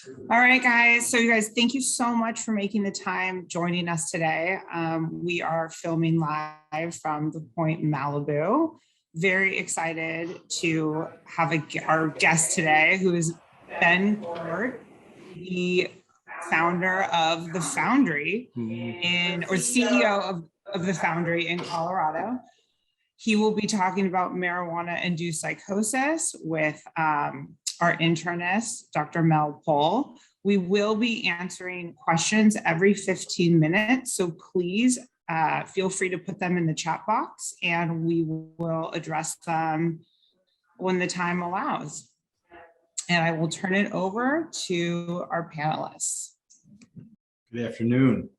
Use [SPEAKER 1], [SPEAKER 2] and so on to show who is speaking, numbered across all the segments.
[SPEAKER 1] All right, guys. So you guys, thank you so much for making the time joining us today. We are filming live from the Pointe Malibu. Very excited to have our guest today, who is Ben Cort, the founder of the Foundry or CEO of the Foundry in Colorado. He will be talking about marijuana-induced psychosis with our internist, Dr. Mel Pohl. We will be answering questions every 15 minutes, so please feel free to put them in the chat box and we will address them when the time allows. And I will turn it over to our panelists.
[SPEAKER 2] Good afternoon.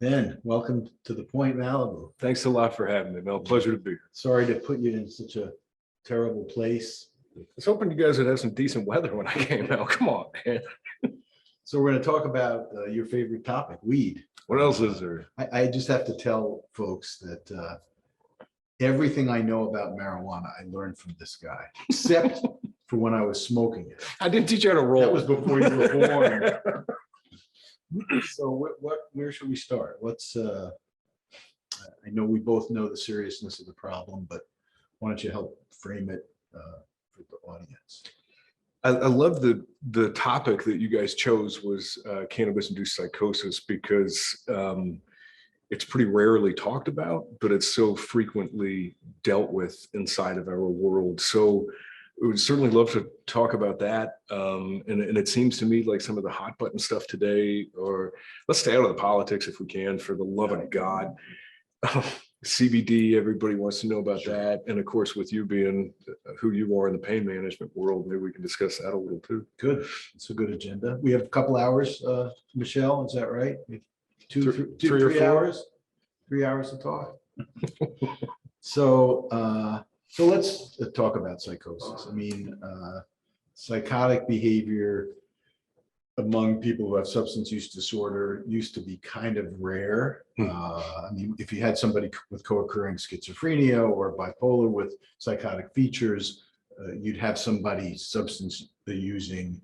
[SPEAKER 2] Ben, welcome to the Pointe Malibu.
[SPEAKER 3] Thanks a lot for having me, Mel. Pleasure to be here.
[SPEAKER 2] Sorry to put you in such a terrible place.
[SPEAKER 3] I was hoping you guys would have some decent weather when I came out. Come on, man.
[SPEAKER 2] So we're going to talk about your favorite topic, weed.
[SPEAKER 3] What else is there?
[SPEAKER 2] I just have to tell folks that everything I know about marijuana, I learned from this guy, except for when I was smoking it.
[SPEAKER 3] I didn't teach you how to roll.
[SPEAKER 2] That was before you were born. So where should we start? Let's, I know we both know the seriousness of the problem, but why don't you help frame it for the audience?
[SPEAKER 3] I love the topic that you guys chose was cannabis-induced psychosis because it's pretty rarely talked about, but it's so frequently dealt with inside of our world. So we would certainly love to talk about that. And it seems to me like some of the hot button stuff today, or let's stay out of the politics if we can, for the love of God. CBD, everybody wants to know about that. And of course, with you being who you are in the pain management world, maybe we can discuss that a little too.
[SPEAKER 2] Good. It's a good agenda. We have a couple hours, Michelle, is that right? Three or 4 hours? 3 hours to talk. So let's talk about psychosis. I mean, psychotic behavior among people who have substance use disorder used to be kind of rare. I mean, if you had somebody with co-occurring schizophrenia or bipolar with psychotic features, you'd have somebody substance using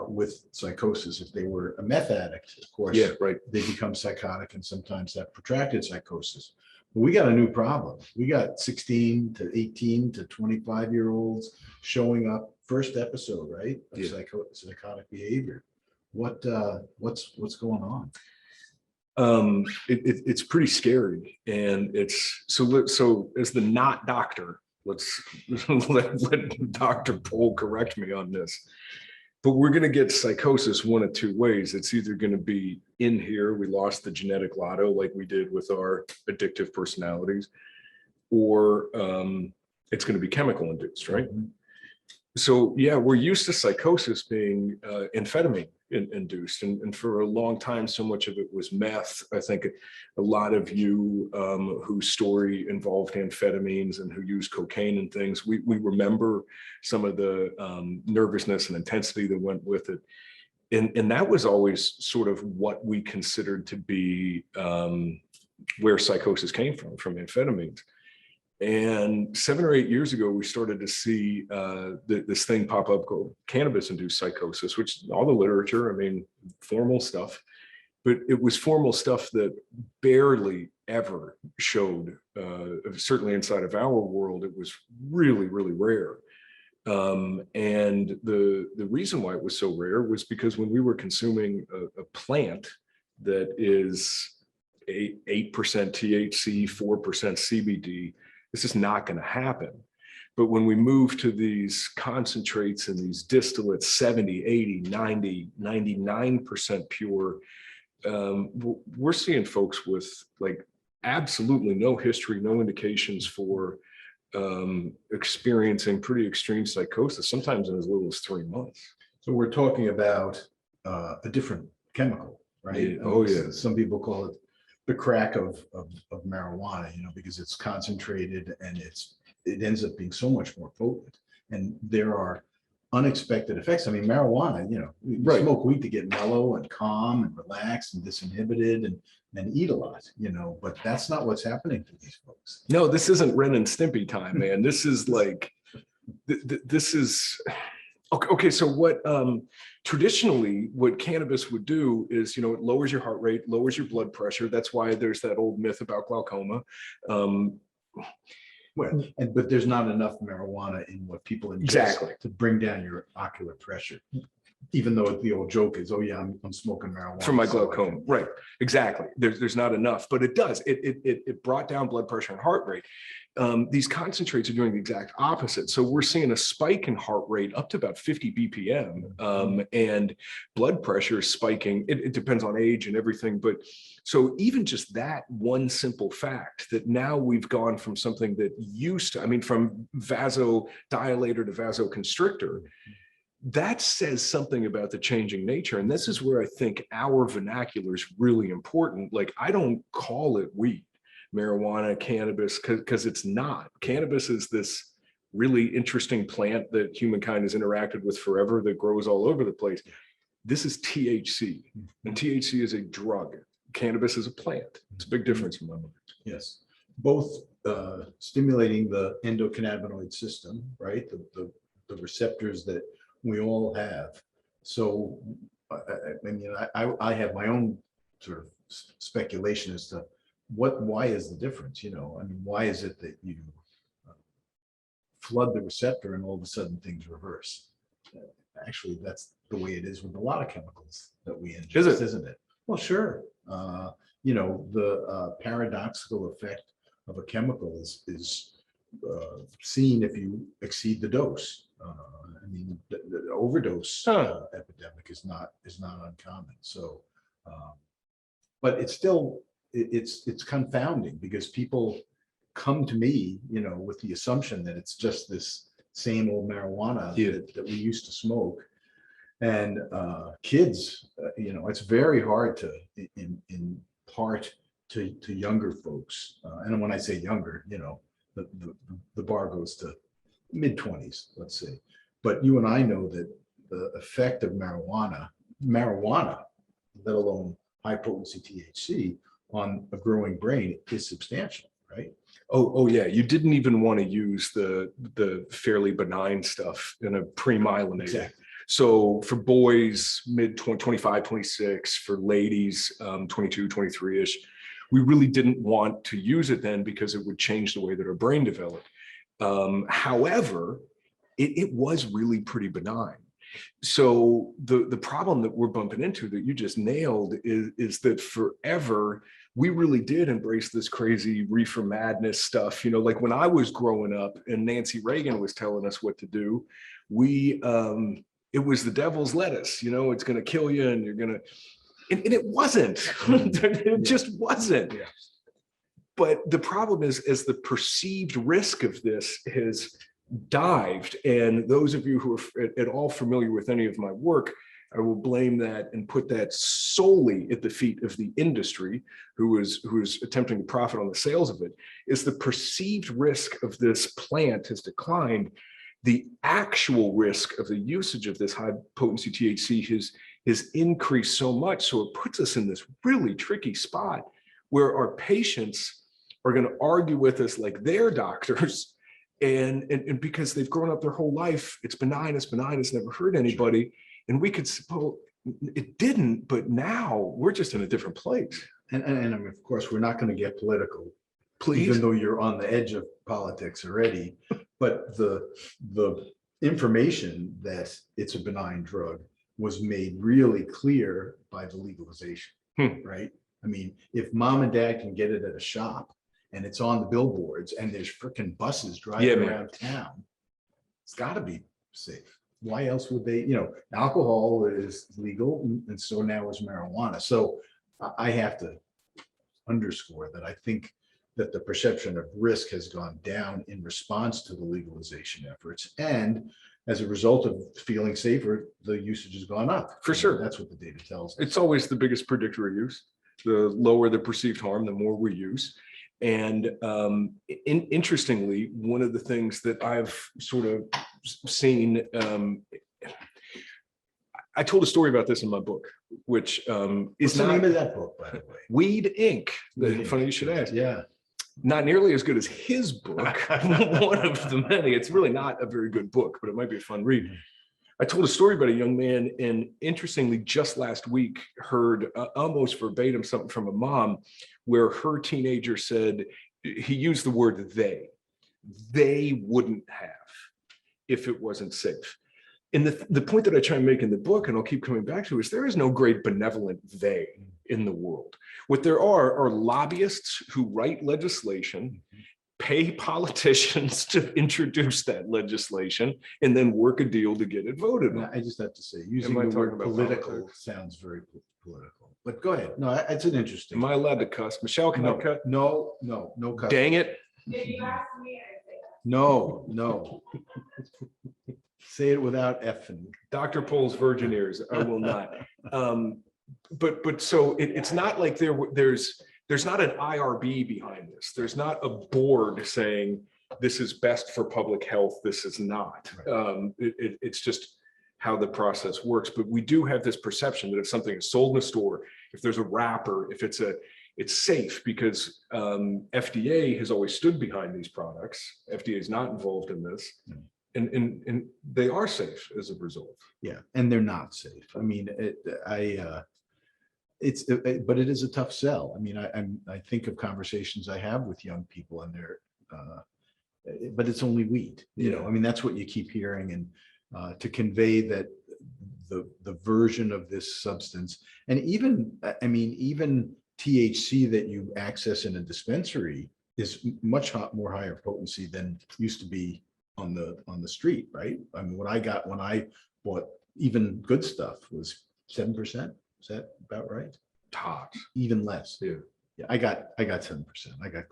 [SPEAKER 2] with psychosis. If they were a meth addict, of course,
[SPEAKER 3] yeah, right,
[SPEAKER 2] they become psychotic and sometimes have protracted psychosis. But we got a new problem. We got 16 to 18 to 25-year-olds showing up, first episode, right, of psychotic behavior. What's going on?
[SPEAKER 3] It's pretty scary, and it's so as the not doctor, let's let Dr. Pohl correct me on this, but we're going to get psychosis one of two ways. It's either going to be in here, we lost the genetic lotto like we did with our addictive personalities, or it's going to be chemical induced, right? Mm-hmm. So yeah, we're used to psychosis being amphetamine induced, and for a long time so much of it was meth. I think a lot of you whose story involved amphetamines and who used cocaine and things, we remember some of the nervousness and intensity that went with it, and that was always sort of what we considered to be where psychosis came from amphetamines. And 7 or 8 years ago, we started to see this thing pop up called cannabis-induced psychosis, which all the literature, I mean, formal stuff, but it was formal stuff that barely ever showed, certainly inside of our world, it was really, really rare. And the reason why it was so rare was because when we were consuming a plant that is 8% THC, 4% CBD, this is not going to happen. But when we move to these concentrates and these distillates, 70, 80, 90, 99% pure, we're seeing folks with like absolutely no history, no indications for experiencing pretty extreme psychosis, sometimes in as little as 3 months.
[SPEAKER 2] So we're talking about a different chemical, right?
[SPEAKER 3] Yeah. Oh yeah.
[SPEAKER 2] Some people call it the crack of marijuana, you know, because it's concentrated and it ends up being so much more potent. And there are unexpected effects. I mean, marijuana, you know, we smoke weed to get mellow and calm and relaxed and disinhibited and eat a lot, you know, but that's not what's happening to these folks.
[SPEAKER 3] No, this isn't Ren and Stimpy time, man. This is like, this is, Okay, so what traditionally what cannabis would do is, it lowers your heart rate, lowers your blood pressure. That's why there's that old myth about glaucoma.
[SPEAKER 2] But there's not enough marijuana in what people ingest
[SPEAKER 3] Exactly.
[SPEAKER 2] to bring down your ocular pressure. Even though the old joke is, oh yeah, I'm smoking marijuana
[SPEAKER 3] for my glaucoma, right? Exactly. There's not enough, but it does. It brought down blood pressure and heart rate. These concentrates are doing the exact opposite. So we're seeing a spike in heart rate up to about 50 BPM, and blood pressure is spiking. It depends on age and everything, but so even just that one simple fact that now we've gone from something that used to, from vasodilator to vasoconstrictor. That says something about the changing nature. And this is where I think our vernacular is really important. Like, I don't call it weed, marijuana, cannabis, because it's not. Cannabis is this really interesting plant that humankind has interacted with forever that grows all over the place. This is THC, and THC is a drug. Cannabis is a plant. It's a big difference in my mind.
[SPEAKER 2] Yes, both stimulating the endocannabinoid system, right? The receptors that we all have. So, I have my own sort of speculation as to why is the difference? Why is it that you flood the receptor and all of a sudden things reverse? Actually, that's the way it is with a lot of chemicals that we ingest, isn't it? Well, sure. The paradoxical effect of a chemical is seen if you exceed the dose. The overdose epidemic is not uncommon. So, but it's still it's confounding because people come to me, with the assumption that it's just this same old marijuana that we used to smoke, and kids, it's very hard to impart to younger folks, and when I say younger, the bar goes to mid-20s, let's say. But you and I know that the effect of marijuana, let alone high potency THC, on a growing brain is substantial, right?
[SPEAKER 3] Oh yeah. You didn't even want to use the fairly benign stuff in a pre-myelinated.
[SPEAKER 2] Exactly.
[SPEAKER 3] So for boys, mid 25, 26, for ladies, 22, 23-ish, we really didn't want to use it then because it would change the way that our brain developed. However, it was really pretty benign. So the problem that we're bumping into that you just nailed is that forever we really did embrace this crazy reefer madness stuff. Like when I was growing up and Nancy Reagan was telling us what to do, it was the devil's lettuce, it's going to kill you and you're going to, and it wasn't, it just wasn't.
[SPEAKER 2] Yeah.
[SPEAKER 3] But the problem is, as the perceived risk of this has dived, and those of you who are at all familiar with any of my work, I will blame that and put that solely at the feet of the industry who is attempting to profit on the sales of it, is the perceived risk of this plant has declined. The actual risk of the usage of this high potency THC has increased so much. So it puts us in this really tricky spot where our patients are going to argue with us like they're doctors. And because they've grown up their whole life, it's benign, it's never hurt anybody. And we could suppose it didn't, but now we're just in a different place.
[SPEAKER 2] And of course, we're not going to get political,
[SPEAKER 3] Please.
[SPEAKER 2] Even though you're on the edge of politics already. But the information that it's a benign drug was made really clear by the legalization, right? If mom and dad can get it at a shop and it's on the billboards and there's freaking buses driving around town, it's got to be safe. Why else would they, alcohol is legal and so now is marijuana. So I have to underscore that I think that the perception of risk has gone down in response to the legalization efforts. And as a result of feeling safer, the usage has gone up.
[SPEAKER 3] For sure.
[SPEAKER 2] That's what the data tells us.
[SPEAKER 3] It's always the biggest predictor of use. The lower the perceived harm, the more we use. And interestingly, one of the things that I've sort of seen, I told a story about this in my book, which is
[SPEAKER 2] What's the
[SPEAKER 3] not
[SPEAKER 2] name of that book, by the way?
[SPEAKER 3] Weed Inc. Funny you should ask.
[SPEAKER 2] Yeah.
[SPEAKER 3] Not nearly as good as his book, one of the many. It's really not a very good book, but it might be a fun read. I told a story about a young man, and interestingly, just last week heard almost verbatim something from a mom where her teenager said, he used the word they wouldn't have if it wasn't safe. And the point that I try and make in the book, and I'll keep coming back to, is there is no great benevolent they in the world. What there are lobbyists who write legislation, pay politicians to introduce that legislation, and then work a deal to get it voted on.
[SPEAKER 2] I just have to say, using the word political sounds very political. But go ahead. No, it's an interesting.
[SPEAKER 3] Am I allowed to cuss? Michelle, can I cut?
[SPEAKER 2] No cuss.
[SPEAKER 3] Dang it.
[SPEAKER 1] If you ask me, I say that.
[SPEAKER 2] No. Say it without effing.
[SPEAKER 3] Dr. Pohl's virgin ears. I will not. But so it's not like there's not an IRB behind this. There's not a board saying this is best for public health. This is not. Right. It's just how the process works. But we do have this perception that if something is sold in a store, if there's a wrapper, if it's safe, because FDA has always stood behind these products. FDA is not involved in this. Mm. And they are safe as a result.
[SPEAKER 2] Yeah, and they're not safe. I mean, but it is a tough sell. I mean, I think of conversations I have with young people, and but it's only weed. You know, I mean, that's what you keep hearing, and to convey that the version of this substance, and even THC that you access in a dispensary is much more higher potency than used to be on the street, right? I mean, when I bought even good stuff was 7%. Is that about right?
[SPEAKER 3] Tops.
[SPEAKER 2] Even less.
[SPEAKER 3] Yeah.
[SPEAKER 2] Yeah, I got 7%. I got.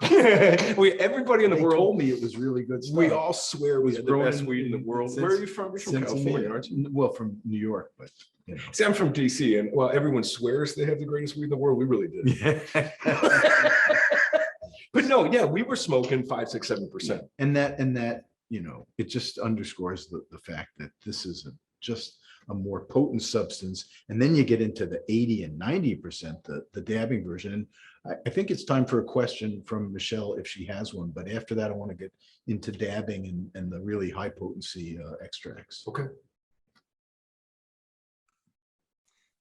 [SPEAKER 3] Everybody in the world
[SPEAKER 2] told me it was really good stuff.
[SPEAKER 3] We all swear we had the best weed in the world. Where are you from? You're from California, aren't you?
[SPEAKER 2] Well, from New York, but you know.
[SPEAKER 3] See, I'm from DC, and while everyone swears they have the greatest weed in the world, we really did.
[SPEAKER 2] Yeah.
[SPEAKER 3] But no, yeah, we were smoking 5, 6, 7%.
[SPEAKER 2] And that, you know, it just underscores the fact that this is just a more potent substance. And then you get into the 80 and 90%, the dabbing version. And I think it's time for a question from Michelle, if she has one. But after that, I want to get into dabbing and the really high potency extracts.
[SPEAKER 3] Okay.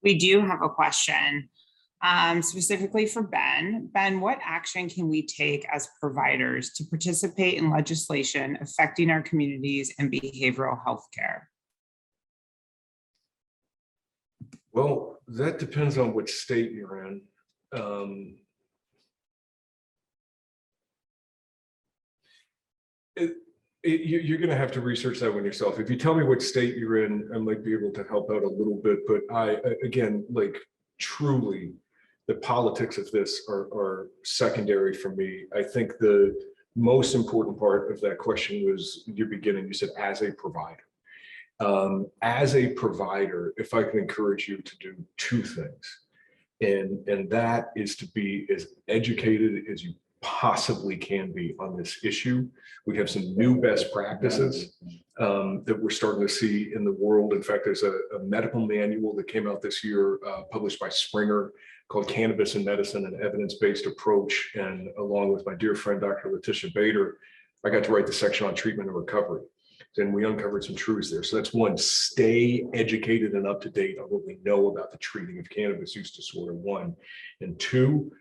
[SPEAKER 1] We do have a question specifically for Ben. Ben, what action can we take as providers to participate in legislation affecting our communities and behavioral health care?
[SPEAKER 3] Well, that depends on which state you're in. You're going to have to research that one yourself. If you tell me which state you're in, I might be able to help out a little bit. But again, like truly, the politics of this are secondary for me. I think the most important part of that question was your beginning. You said as a provider. As a provider, if I can encourage you to do two things, and that is to be as educated as you possibly can be on this issue. We have some new best practices that we're starting to see in the world. In fact, there's a medical manual that came out this year, published by Springer, called Cannabis in Medicine, an Evidence-Based Approach. And along with my dear friend, Dr. Letitia Bader, I got to write the section on treatment and recovery. And we uncovered some truths there. So that's one, stay educated and up to date on what we know about the treating of cannabis use disorder, one. And two,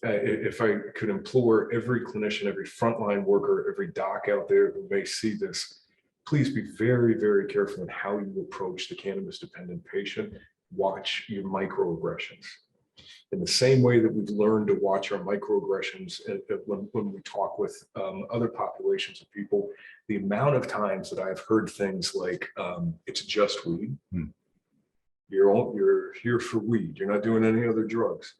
[SPEAKER 3] if I could implore every clinician, every frontline worker, every doc out there who may see this, please be very, very careful in how you approach the cannabis-dependent patient. Watch your microaggressions. In the same way that we've learned to watch our microaggressions when we talk with other populations of people, the amount of times that I've heard things like, it's just weed. You're here for weed. You're not doing any other drugs.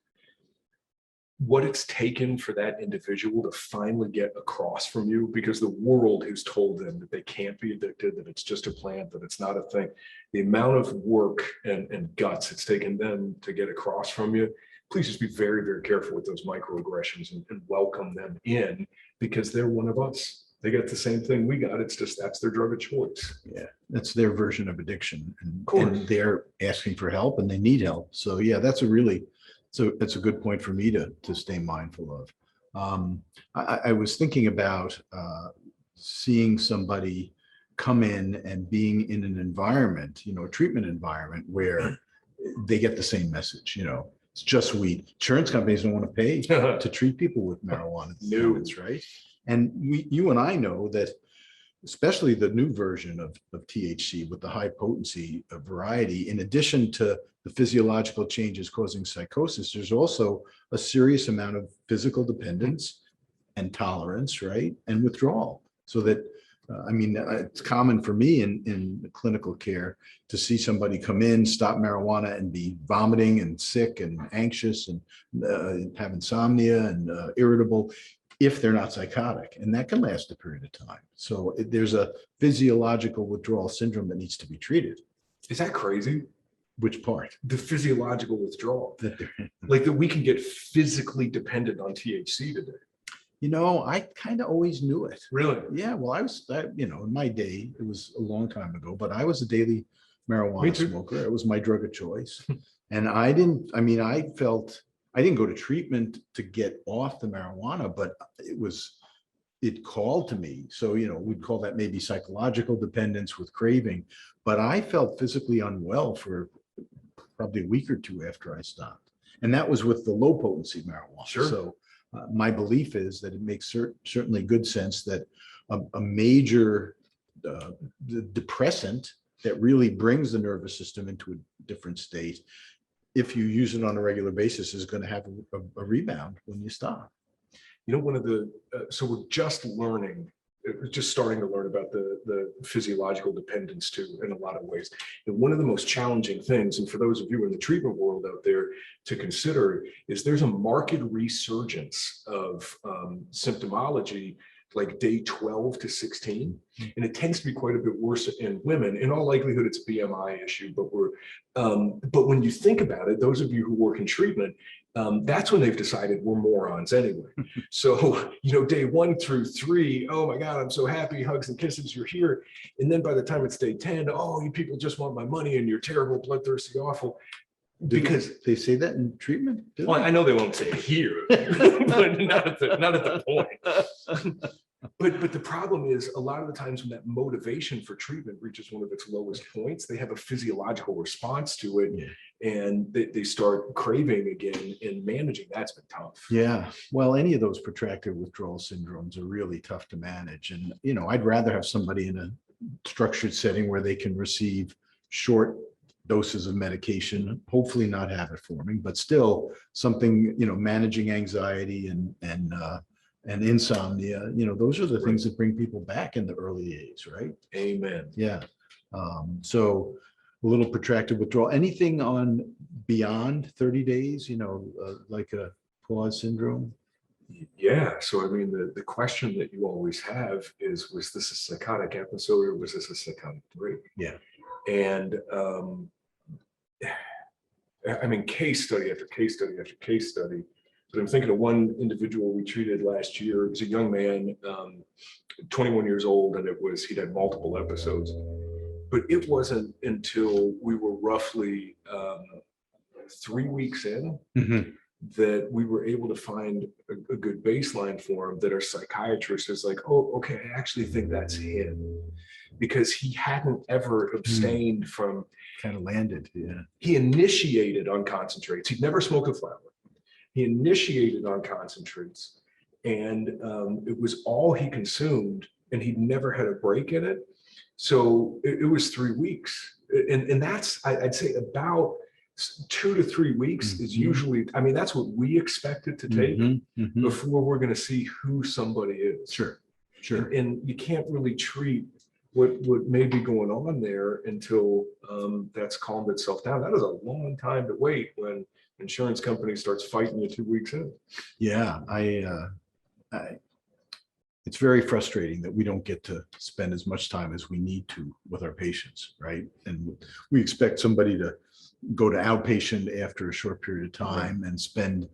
[SPEAKER 3] What it's taken for that individual to finally get across from you, because the world has told them that they can't be addicted, that it's just a plant, that it's not a thing. The amount of work and guts it's taken them to get across from you, please just be very, very careful with those microaggressions and welcome them in, because they're one of us. They got the same thing we got. It's just that's their drug of choice.
[SPEAKER 2] Yeah, that's their version of addiction. And they're asking for help and they need help. So yeah, that's a good point for me to stay mindful of. I was thinking about seeing somebody come in and being in an environment, a treatment environment where they get the same message, it's just weed. Insurance companies don't want to pay to treat people with marijuana dependence, right? And you and I know that, especially the new version of THC with the high potency variety, in addition to the physiological changes causing psychosis, there's also a serious amount of physical dependence and tolerance, right? And withdrawal. So that, it's common for me in clinical care to see somebody come in, stop marijuana, and be vomiting and sick and anxious and have insomnia and irritable, if they're not psychotic, and that can last a period of time. So there's a physiological withdrawal syndrome that needs to be treated.
[SPEAKER 3] Is that crazy?
[SPEAKER 2] Which part?
[SPEAKER 3] The physiological withdrawal. Like that we can get physically dependent on THC today.
[SPEAKER 2] I kind of always knew it.
[SPEAKER 3] Really?
[SPEAKER 2] Yeah. Well, I was, in my day, it was a long time ago, but I was a daily marijuana smoker. It was my drug of choice. And I didn't go to treatment to get off the marijuana, but it called to me. So, we'd call that maybe psychological dependence with craving, but I felt physically unwell for probably a week or two after I stopped. And that was with the low potency marijuana.
[SPEAKER 3] Sure.
[SPEAKER 2] So my belief is that it makes certainly good sense that a major depressant that really brings the nervous system into a different state, if you use it on a regular basis, is going to have a rebound when you stop.
[SPEAKER 3] So we're just starting to learn about the physiological dependence too, in a lot of ways. And one of the most challenging things, and for those of you in the treatment world out there to consider, is there's a marked resurgence of symptomology like day 12 to 16. And it tends to be quite a bit worse in women. In all likelihood, it's a BMI issue, but when you think about it, those of you who work in treatment, that's when they've decided we're morons anyway. So, day 1 through 3, oh my God, I'm so happy, hugs and kisses, you're here. And then by the time it's day 10, oh, you people just want my money and you're terrible, bloodthirsty, awful. Because
[SPEAKER 2] they say that in treatment.
[SPEAKER 3] Well, I know they won't say it here, but not at the point. But the problem is, a lot of the times when that motivation for treatment reaches one of its lowest points, they have a physiological response to it, and they start craving again, and managing that's been tough.
[SPEAKER 2] Yeah, well, any of those protracted withdrawal syndromes are really tough to manage. And, I'd rather have somebody in a structured setting where they can receive short doses of medication, hopefully not habit forming, but still something, managing anxiety and insomnia, those are the things that bring people back in the early days, right?
[SPEAKER 3] Amen.
[SPEAKER 2] Yeah. So a little protracted withdrawal. Anything on beyond 30 days, like a pause syndrome?
[SPEAKER 3] Yeah. So, the question that you always have is, was this a psychotic episode or was this a psychotic break?
[SPEAKER 2] Yeah.
[SPEAKER 3] And case study after case study after case study. But I'm thinking of one individual we treated last year. He was a young man, 21 years old, and he'd had multiple episodes. But it wasn't until we were roughly 3 weeks in that we were able to find a good baseline for him, that our psychiatrist is like, oh, okay, I actually think that's him. Because he hadn't ever abstained from.
[SPEAKER 2] Kind of landed, yeah.
[SPEAKER 3] He initiated on concentrates. He'd never smoked a flower. He initiated on concentrates, and it was all he consumed, and he'd never had a break in it. So it was 3 weeks. And that's, I'd say, about 2 to 3 weeks is usually, that's what we expect it to take before we're going to see who somebody is.
[SPEAKER 2] Sure.
[SPEAKER 3] And you can't really treat what may be going on there until that's calmed itself down. That is a long time to wait when insurance company starts fighting you 2 weeks in.
[SPEAKER 2] Yeah, it's very frustrating that we don't get to spend as much time as we need to with our patients, right? And we expect somebody to go to outpatient after a short period of time and spend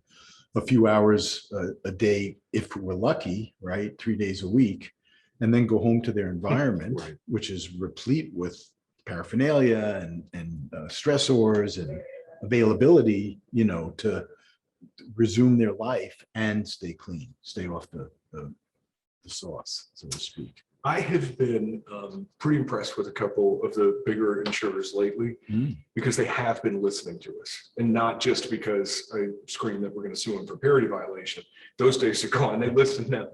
[SPEAKER 2] a few hours a day, if we're lucky, right? 3 days a week, and then go home to their environment, which is replete with paraphernalia and stressors and availability, to resume their life and stay clean, stay off the sauce, so to speak.
[SPEAKER 3] I have been pretty impressed with a couple of the bigger insurers lately because they have been listening to us, and not just because I screamed that we're going to sue them for parity violation. Those days are gone. They listen now.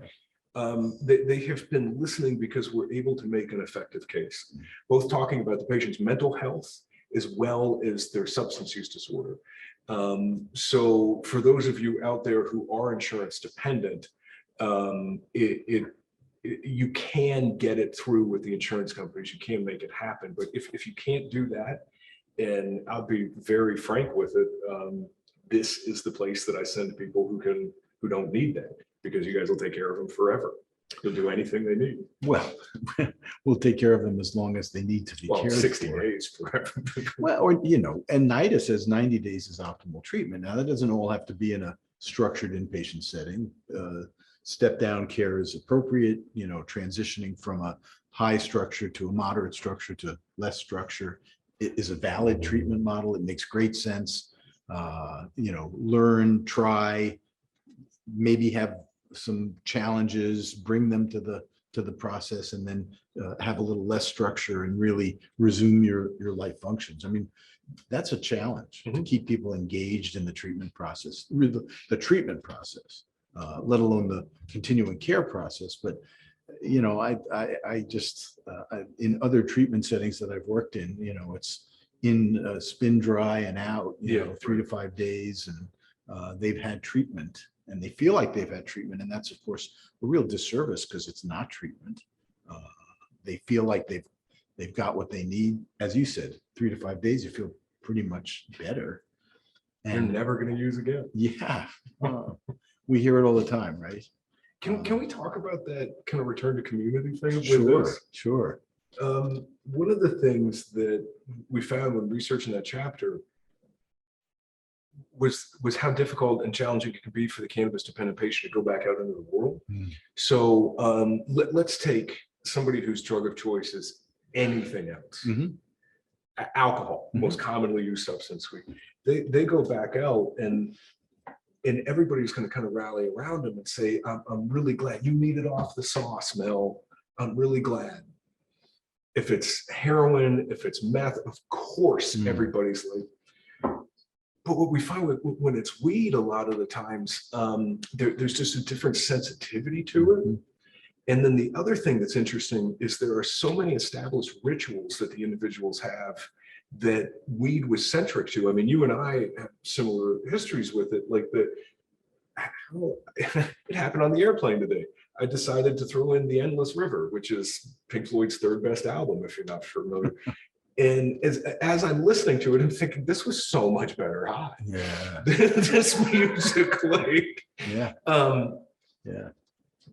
[SPEAKER 3] They have been listening because we're able to make an effective case, both talking about the patient's mental health as well as their substance use disorder. So for those of you out there who are insurance dependent, you can get it through with the insurance companies. You can make it happen. But if you can't do that, and I'll be very frank with it, this is the place that I send people who don't need that, because you guys will take care of them forever. You'll do anything they need.
[SPEAKER 2] Well, we'll take care of them as long as they need to be cared
[SPEAKER 3] 60
[SPEAKER 2] for.
[SPEAKER 3] days forever.
[SPEAKER 2] Well, or, and NIDA says 90 days is optimal treatment. Now, that doesn't all have to be in a structured inpatient setting. Step down care is appropriate, transitioning from a high structure to a moderate structure to less structure. It is a valid treatment model. It makes great sense. Learn, try, maybe have some challenges, bring them to the process, and then have a little less structure and really resume your life functions. I mean, that's a challenge to keep people engaged in the treatment process, the treatment process, let alone the continuing care process. But I just in other treatment settings that I've worked in, it's in spin dry and out, 3 to 5 days, and they've had treatment. And they feel like they've had treatment. And that's, of course, a real disservice because it's not treatment. They feel like they've got what they need. As you said, 3 to 5 days, you feel pretty much better.
[SPEAKER 3] And you're never going to use again.
[SPEAKER 2] Yeah. We hear it all the time, right?
[SPEAKER 3] Can we talk about that kind of return to community thing?
[SPEAKER 2] Sure.
[SPEAKER 3] One of the things that we found when researching that chapter was how difficult and challenging it can be for the cannabis dependent patient to go back out into the world. So let's take somebody whose drug of choice is anything else. Alcohol, most commonly used substance. They go back out, and everybody's going to kind of rally around them and say, I'm really glad you needed off the sauce, Mel. I'm really glad. If it's heroin, if it's meth, of course, everybody's like. But what we find when it's weed, a lot of the times, there's just a different sensitivity to it. And then the other thing that's interesting is there are so many established rituals that the individuals have that weed was centric to. I mean, you and I have similar histories with it. Like it happened on the airplane today. I decided to throw in The Endless River, which is Pink Floyd's third best album, if you're not familiar. And as I'm listening to it, I'm thinking, this was so much better high.
[SPEAKER 2] Yeah.
[SPEAKER 3] This music, like,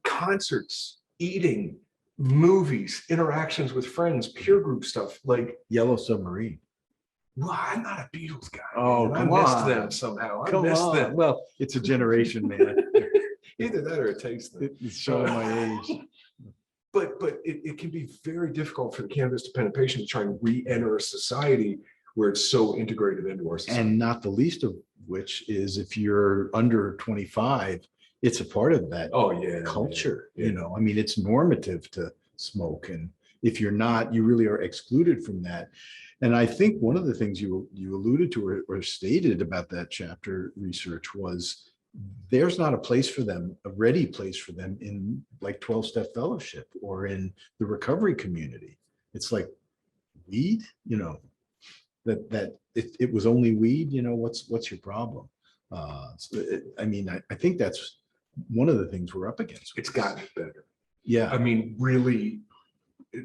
[SPEAKER 3] concerts, eating, movies, interactions with friends, peer group stuff, like
[SPEAKER 2] Yellow Submarine.
[SPEAKER 3] Well, I'm not a Beatles guy.
[SPEAKER 2] Oh,
[SPEAKER 3] I missed them somehow. I missed them.
[SPEAKER 2] Well, it's a generation, man.
[SPEAKER 3] Either that or a taste thing.
[SPEAKER 2] It's showing my age.
[SPEAKER 3] But it can be very difficult for the cannabis dependent patient to try and re-enter a society where it's so integrated into our society.
[SPEAKER 2] And not the least of which is if you're under 25, it's a part of that culture.
[SPEAKER 3] Yeah.
[SPEAKER 2] I mean, it's normative to smoke. And if you're not, you really are excluded from that. And I think one of the things you alluded to or stated about that chapter research was there's not a place for them, a ready place for them in like 12-step fellowship or in the recovery community. It's like weed, that it was only weed, what's your problem? I think that's one of the things we're up against.
[SPEAKER 3] It's gotten better.
[SPEAKER 2] Yeah.
[SPEAKER 3] I mean, really,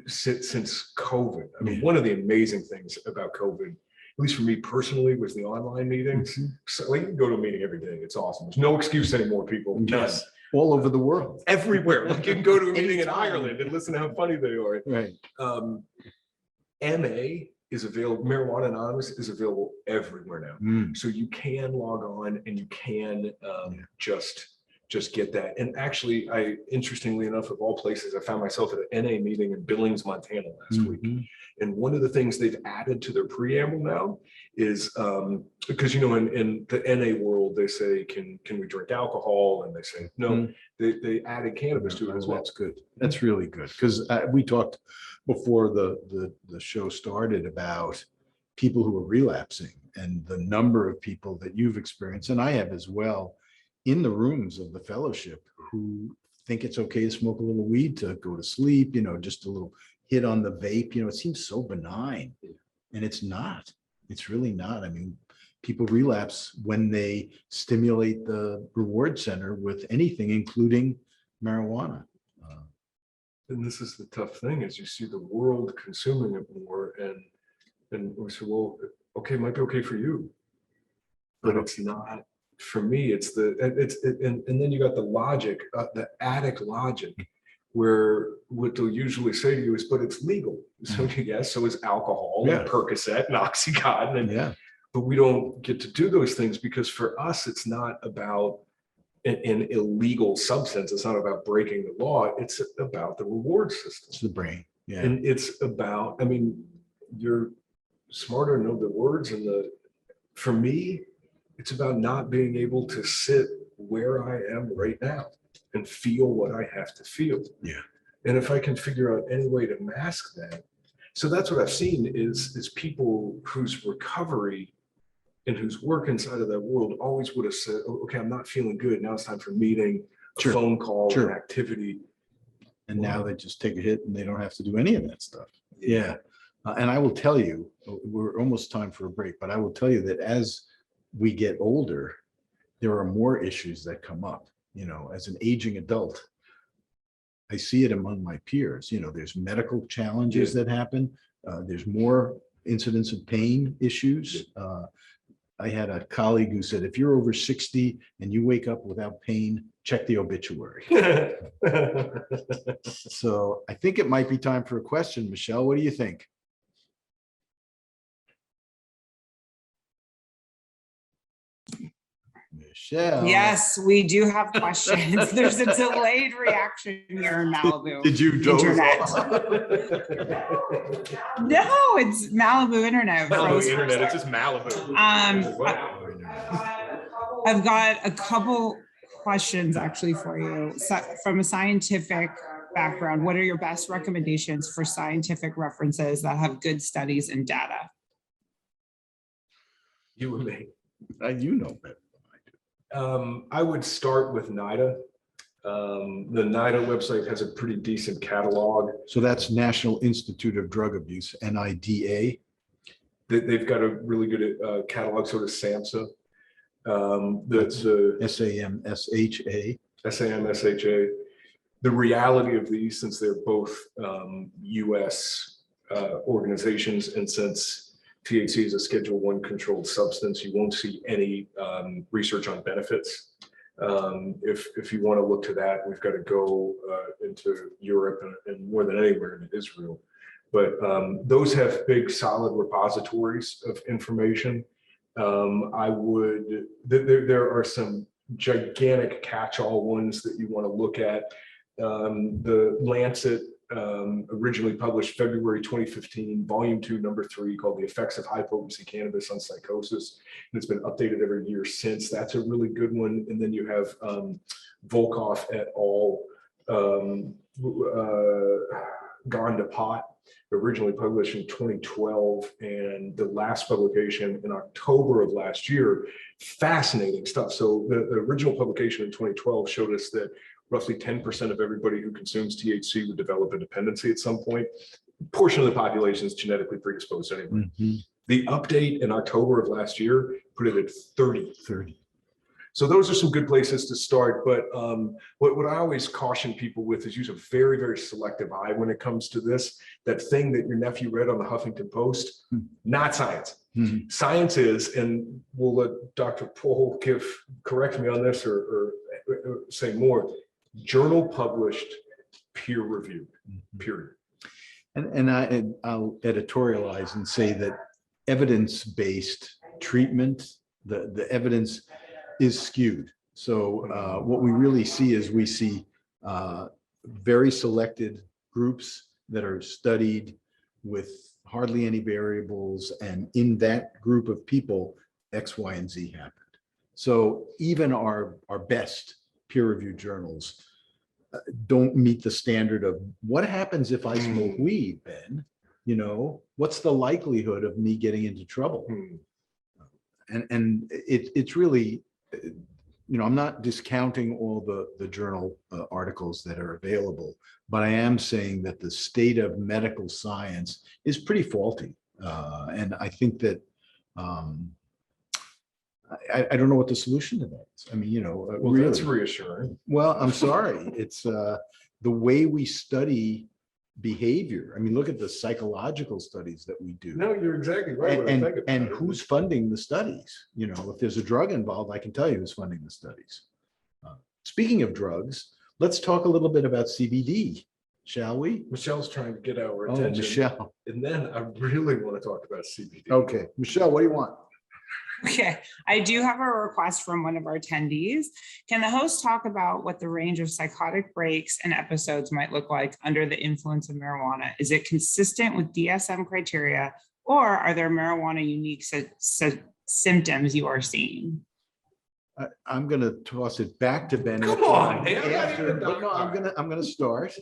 [SPEAKER 3] since COVID, I mean, one of the amazing things about COVID, at least for me personally, was the online meetings. So you can go to a meeting every day. It's awesome. There's no excuse anymore, people.
[SPEAKER 2] Yes. All over the world.
[SPEAKER 3] Everywhere. Like you can go to a meeting in Ireland and listen to how funny they are.
[SPEAKER 2] Right.
[SPEAKER 3] MA is available. Marijuana Anonymous is available everywhere now. So you can log on and you can just just get that. And actually, interestingly enough, of all places, I found myself at an NA meeting in Billings, Montana last week. And one of the things they've added to their preamble now is because, you know, in the NA world, they say, can we drink alcohol? And they say, no, they added cannabis to it as well.
[SPEAKER 2] That's good. That's really good. Because we talked before the show started about people who are relapsing and the number of people that you've experienced, and I have as well, in the rooms of the fellowship, who think it's okay to smoke a little weed to go to sleep, you know, just a little hit on the vape, you know, it seems so benign, and it's not. It's really not. I mean, people relapse when they stimulate the reward center with anything, including marijuana.
[SPEAKER 3] And this is the tough thing, is you see the world consuming it more, and we say, well, okay, it might be okay for you, but it's not for me. It's and then you got the logic, the addict logic, where what they'll usually say to you is, but it's legal. So yes, so is alcohol, and Percocet and Oxycontin, and but we don't get to do those things because for us, it's not about an illegal substance. It's not about breaking the law. It's about the reward system.
[SPEAKER 2] It's the brain. Yeah.
[SPEAKER 3] And it's about, I mean, you're smarter, know the words, and for me, it's about not being able to sit where I am right now and feel what I have to feel.
[SPEAKER 2] Yeah.
[SPEAKER 3] And if I can figure out any way to mask that. So that's what I've seen is people whose recovery and whose work inside of that world always would have said, oh, okay, I'm not feeling good. Now it's time for a meeting, a phone call, an activity.
[SPEAKER 2] And now they just take a hit and they don't have to do any of that stuff. Yeah. And I will tell you, we're almost time for a break, but I will tell you that as we get older, there are more issues that come up. You know, as an aging adult, I see it among my peers. You know, there's medical challenges that happen. There's more incidents of pain issues. I had a colleague who said, if you're over 60 and you wake up without pain, check the obituary. So I think it might be time for a question. Michelle, what do you think? Michelle.
[SPEAKER 1] Yes, we do have questions. There's a delayed reaction here in Malibu.
[SPEAKER 2] Did you doze off?
[SPEAKER 1] No, it's Malibu internet.
[SPEAKER 3] Malibu internet, it's just Malibu.
[SPEAKER 1] I've got a couple questions actually for you. So, from a scientific background, what are your best recommendations for scientific references that have good studies and data?
[SPEAKER 3] You and me.
[SPEAKER 2] You know better.
[SPEAKER 3] I would start with NIDA. The NIDA website has a pretty decent catalog.
[SPEAKER 2] So that's National Institute of Drug Abuse, NIDA.
[SPEAKER 3] They've got a really good catalog, so does SAMHSA. That's
[SPEAKER 2] SAMSHA.
[SPEAKER 3] SAMSHA. The reality of these, since they're both US organizations, and since THC is a Schedule I controlled substance, you won't see any research on benefits. If you want to look to that, we've got to go into Europe and more than anywhere into Israel. But those have big, solid repositories of information. There are some gigantic catch-all ones that you want to look at. The Lancet originally published February 2015, volume 2, number 3, called The Effects of High Potency Cannabis on Psychosis. And it's been updated every year since. That's a really good one. And then you have Volkov et al. Gone to Pot, originally published in 2012, and the last publication in October of last year. Fascinating stuff. So the original publication in 2012 showed us that roughly 10% of everybody who consumes THC would develop a dependency at some point. A portion of the population is genetically predisposed anyway. The update in October of last year put it at 30. So those are some good places to start. But what I always caution people with is use a very, very selective eye when it comes to this. That thing that your nephew read on the Huffington Post, not science. Science is, and we'll let Dr. Pohl correct me on this or say more, journal published, peer reviewed, period.
[SPEAKER 2] And I'll editorialize and say that evidence-based treatment, the evidence is skewed. So what we really see is we see very selected groups that are studied with hardly any variables. And in that group of people, X, Y, and Z happened. So even our best peer-reviewed journals don't meet the standard of what happens if I smoke weed, Ben? You know, what's the likelihood of me getting into trouble? And it's really, you know, I'm not discounting all the journal articles that are available, but I am saying that the state of medical science is pretty faulty. And I think that I don't know what the solution to that is. I mean, you know,
[SPEAKER 3] Well,
[SPEAKER 2] really.
[SPEAKER 3] that's reassuring.
[SPEAKER 2] Well, I'm sorry. It's the way we study behavior. I mean, look at the psychological studies that we do.
[SPEAKER 3] No, you're exactly right.
[SPEAKER 2] And who's funding the studies? You know, if there's a drug involved, I can tell you who's funding the studies. Speaking of drugs, let's talk a little bit about CBD, shall we?
[SPEAKER 3] Michelle's trying to get our
[SPEAKER 2] Oh,
[SPEAKER 3] attention.
[SPEAKER 2] Michelle.
[SPEAKER 3] And then I really want to talk about CBD.
[SPEAKER 2] Okay, Michelle, what do you want?
[SPEAKER 1] Okay, I do have a request from one of our attendees. Can the host talk about what the range of psychotic breaks and episodes might look like under the influence of marijuana? Is it consistent with DSM criteria, or are there marijuana unique symptoms you are seeing?
[SPEAKER 2] I'm going to toss it back to Ben.
[SPEAKER 3] Come on, man.
[SPEAKER 2] I'm going to start.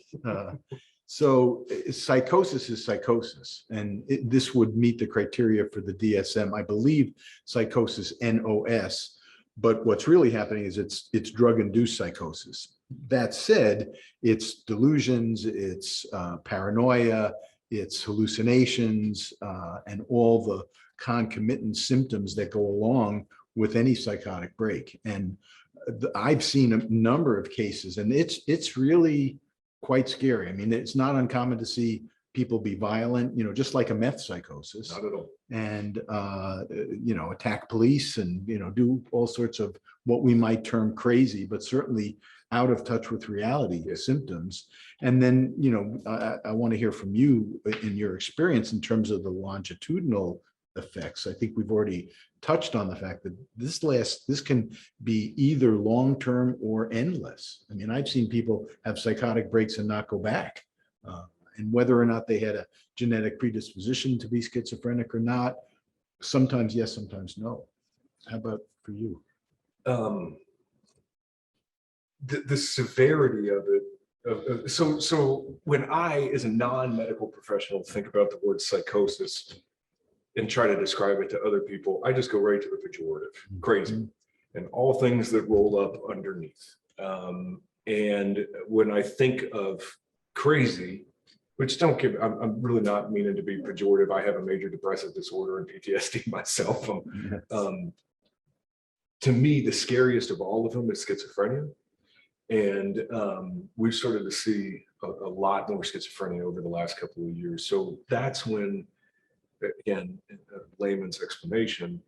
[SPEAKER 2] So psychosis is psychosis, and this would meet the criteria for the DSM. I believe psychosis NOS, but what's really happening is it's drug-induced psychosis. That said, it's delusions, it's paranoia, it's hallucinations, and all the concomitant symptoms that go along with any psychotic break. And I've seen a number of cases, and it's really quite scary. I mean, it's not uncommon to see people be violent, you know, just like a meth psychosis.
[SPEAKER 3] Not at all.
[SPEAKER 2] And, you know, attack police and, you know, do all sorts of what we might term crazy, but certainly out of touch with reality symptoms. And then, you know, I want to hear from you in your experience in terms of the longitudinal effects. I think we've already touched on the fact that this can be either long-term or endless. I mean, I've seen people have psychotic breaks and not go back. And whether or not they had a genetic predisposition to be schizophrenic or not, sometimes yes, sometimes no. How about for you?
[SPEAKER 3] The severity of it. So when I, as a non-medical professional, think about the word psychosis and try to describe it to other people, I just go right to the pejorative, crazy, and all things that roll up underneath. And when I think of crazy, which I'm really not meaning to be pejorative. I have a major depressive disorder and PTSD myself. To me, the scariest of all of them is schizophrenia. And we've started to see a lot more schizophrenia over the last couple of years. So that's when, again, in a layman's explanation,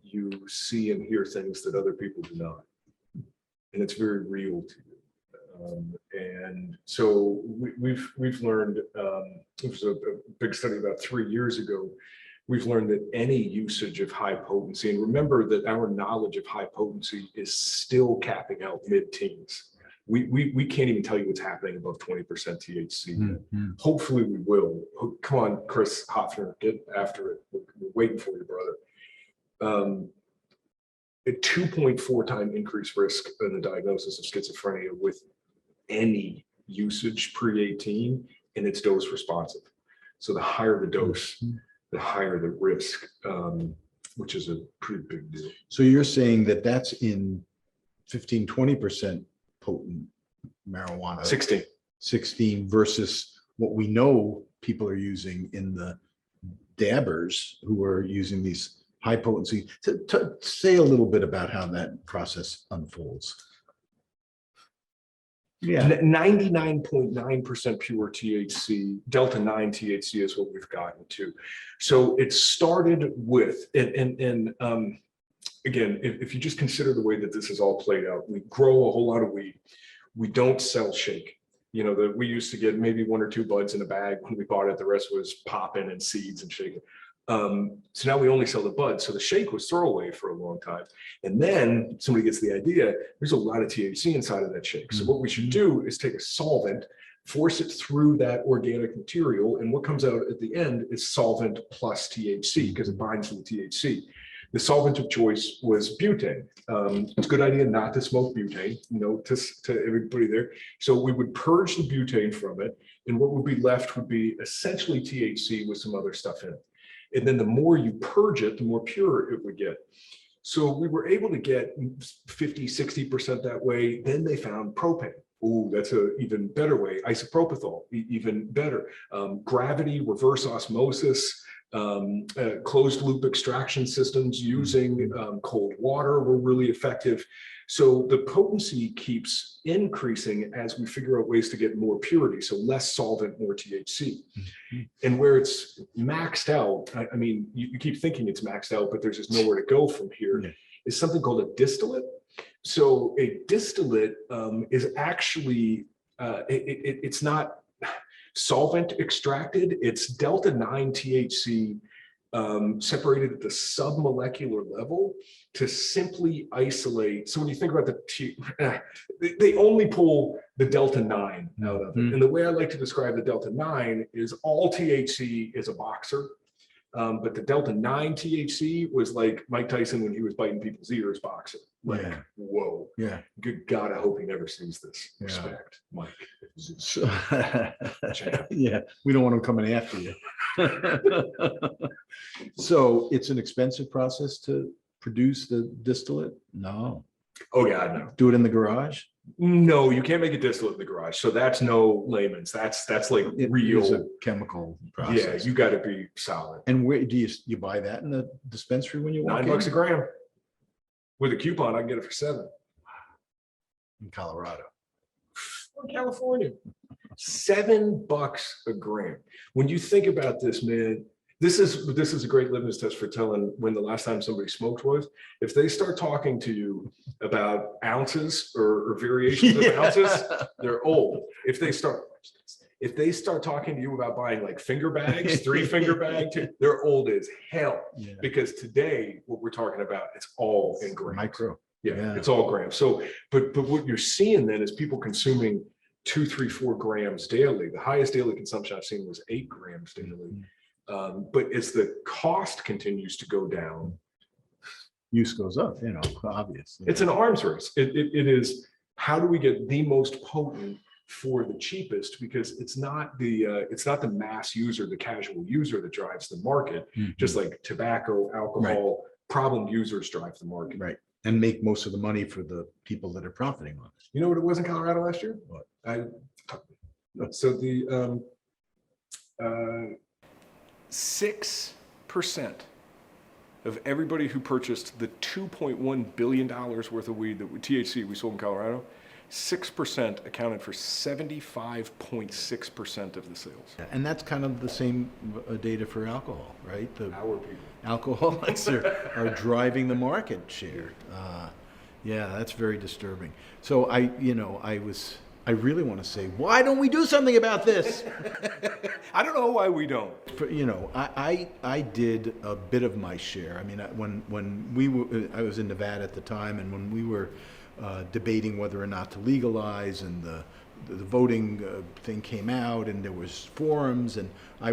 [SPEAKER 3] you see and hear things that other people do not. And it's very real to you. And so we've learned, it was a big study about 3 years ago, we've learned that any usage of high potency, and remember that our knowledge of high potency is still capping out mid-teens. We can't even tell you what's happening above 20% THC. Mm-hmm. Hopefully we will. Come on, Chris Hoffner, get after it. We're waiting for you, brother. A 2.4 time increased risk in the diagnosis of schizophrenia with any usage pre-18, and it's dose responsive. So the higher the dose, the higher the risk, which is a pretty big deal.
[SPEAKER 2] So you're saying that that's in 15, 20% potent marijuana. 16 versus what we know people are using in the dabbers who are using these high potency. To say a little bit about how that process unfolds. Yeah,
[SPEAKER 3] 99.9% pure THC, Delta 9 THC is what we've gotten to. So it started with, and again, if you just consider the way that this is all played out, we grow a whole lot of weed. We don't sell shake. You know, that we used to get maybe 1 or 2 buds in a bag when we bought it. The rest was popping and seeds and shaking. So now we only sell the bud. So the shake was throwaway for a long time. And then somebody gets the idea, there's a lot of THC inside of that shake. So what we should do is take a solvent, force it through that organic material. And what comes out at the end is solvent plus THC because it binds to the THC. The solvent of choice was butane. It's a good idea not to smoke butane, to everybody there. So we would purge the butane from it. And what would be left would be essentially THC with some other stuff in it. And then the more you purge it, the more pure it would get. So we were able to get 50, 60% that way. Then they found propane. Oh, that's an even better way. Isopropyl, even better. Gravity, reverse osmosis, closed loop extraction systems using cold water were really effective. So the potency keeps increasing as we figure out ways to get more purity. So less solvent, more THC. And where it's maxed out, I mean, you keep thinking it's maxed out, but there's just nowhere to go from here, is something called a distillate. So a distillate is actually, it's not solvent extracted, it's delta 9 THC separated at the submolecular level to simply isolate. So when you think about they only pull the delta 9 out of it. And the way I like to describe the delta 9 is all THC is a boxer. But the delta 9 THC was like Mike Tyson when he was biting people's ears boxer. Like, whoa. Yeah. Good God, I hope he never sees this. Respect, Mike.
[SPEAKER 2] So, yeah, we don't want him coming after you. So it's an expensive process to produce the distillate? No.
[SPEAKER 3] Oh, God, no.
[SPEAKER 2] Do it in the garage?
[SPEAKER 3] No, you can't make a distillate in the garage. So that's no layman's. That's like real.
[SPEAKER 2] It's a chemical process.
[SPEAKER 3] Yeah, you got to be solid.
[SPEAKER 2] And where do you buy that in the dispensary when you walk in?
[SPEAKER 3] $9 a gram. With a coupon, I can get it for $7.
[SPEAKER 2] In Colorado.
[SPEAKER 3] Or California. $7 a gram. When you think about this, man, this is a great litmus test for telling when the last time somebody smoked was. If they start talking to you about ounces or variations of ounces, they're old. If they start talking to you about buying like finger bags, 3-finger bag, they're old as hell. Yeah. Because today, what we're talking about, it's all in grams.
[SPEAKER 2] Micro.
[SPEAKER 3] Yeah, it's all grams. So, but what you're seeing then is people consuming 2, 3, 4 grams daily. The highest daily consumption I've seen was 8 grams daily. But as the cost continues to go down,
[SPEAKER 2] use goes up, obviously.
[SPEAKER 3] It's an arms race. It is, how do we get the most potent for the cheapest? Because it's not the mass user, the casual user that drives the market, just like tobacco, alcohol, problem users drive the market.
[SPEAKER 2] Right. And make most of the money for the people that are profiting on it.
[SPEAKER 3] You know what it was in Colorado last year?
[SPEAKER 2] What?
[SPEAKER 3] So the 6% of everybody who purchased the $2.1 billion worth of weed that THC we sold in Colorado, 6% accounted for 75.6% of the sales.
[SPEAKER 2] And that's kind of the same data for alcohol, right?
[SPEAKER 3] Our people.
[SPEAKER 2] Alcoholics are driving the market share. Yeah, that's very disturbing. So I really want to say, why don't we do something about this?
[SPEAKER 3] I don't know why we don't.
[SPEAKER 2] I did a bit of my share. I mean, I was in Nevada at the time, and when we were debating whether or not to legalize, and the voting thing came out, and there was forums, and I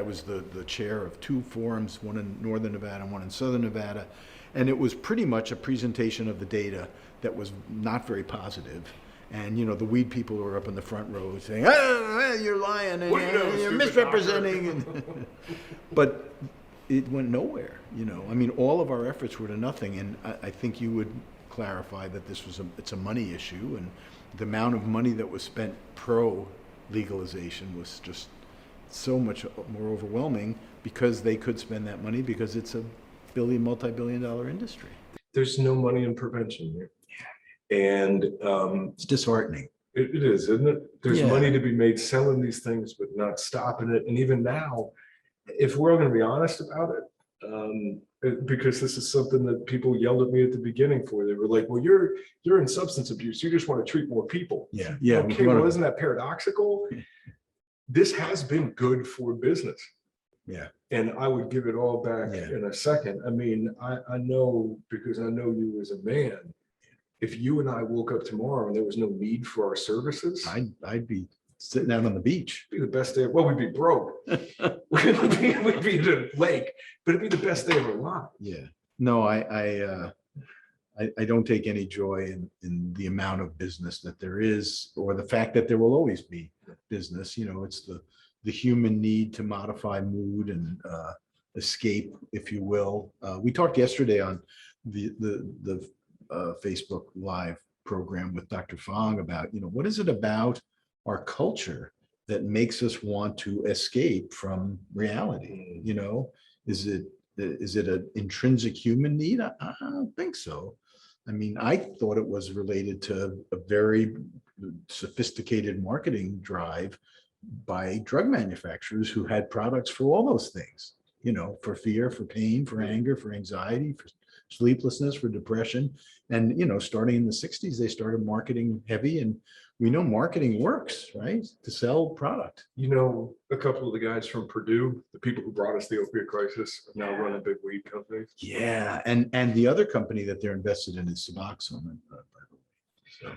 [SPEAKER 2] was the chair of 2 forums, one in Northern Nevada and one in Southern Nevada, and it was pretty much a presentation of the data that was not very positive. And the weed people were up in the front row saying, you're lying and you're misrepresenting. But it went nowhere. I mean, all of our efforts were to nothing. And I think you would clarify that it's a money issue, and the amount of money that was spent pro legalization was just so much more overwhelming, because they could spend that money because it's a multi-billion-dollar industry.
[SPEAKER 3] There's no money in prevention here. And
[SPEAKER 2] it's disheartening.
[SPEAKER 3] It is, isn't it? There's money to be made selling these things, but not stopping it. And even now, if we're all going to be honest about it, because this is something that people yelled at me at the beginning for. They were like, well, you're in substance abuse. You just want to treat more people.
[SPEAKER 2] Yeah.
[SPEAKER 3] Okay, well, isn't that paradoxical? This has been good for business.
[SPEAKER 2] Yeah.
[SPEAKER 3] And I would give it all back in a second. I mean, I know, because I know you as a man, if you and I woke up tomorrow and there was no need for our services,
[SPEAKER 2] I'd be sitting out on the beach.
[SPEAKER 3] it'd be the best day. Well, we'd be broke. we'd be in the lake, but it'd be the best day of our lives.
[SPEAKER 2] Yeah. No, I don't take any joy in the amount of business that there is, or the fact that there will always be business. You know, it's the human need to modify mood and escape, if you will. We talked yesterday on the Facebook Live program with Dr. Fong about, you know, what is it about our culture that makes us want to escape from reality? You know, is it an intrinsic human need? I don't think so. I mean, I thought it was related to a very sophisticated marketing drive by drug manufacturers who had products for all those things, you know, for fear, for pain, for anger, for anxiety, for sleeplessness, for depression. And, you know, starting in the 60s, they started marketing heavy, and we know marketing works, right? To sell product.
[SPEAKER 3] You know, a couple of the guys from Purdue, the people who brought us the opiate crisis, are now running big weed companies.
[SPEAKER 2] Yeah. And the other company that they're invested in is Suboxone, by the way. So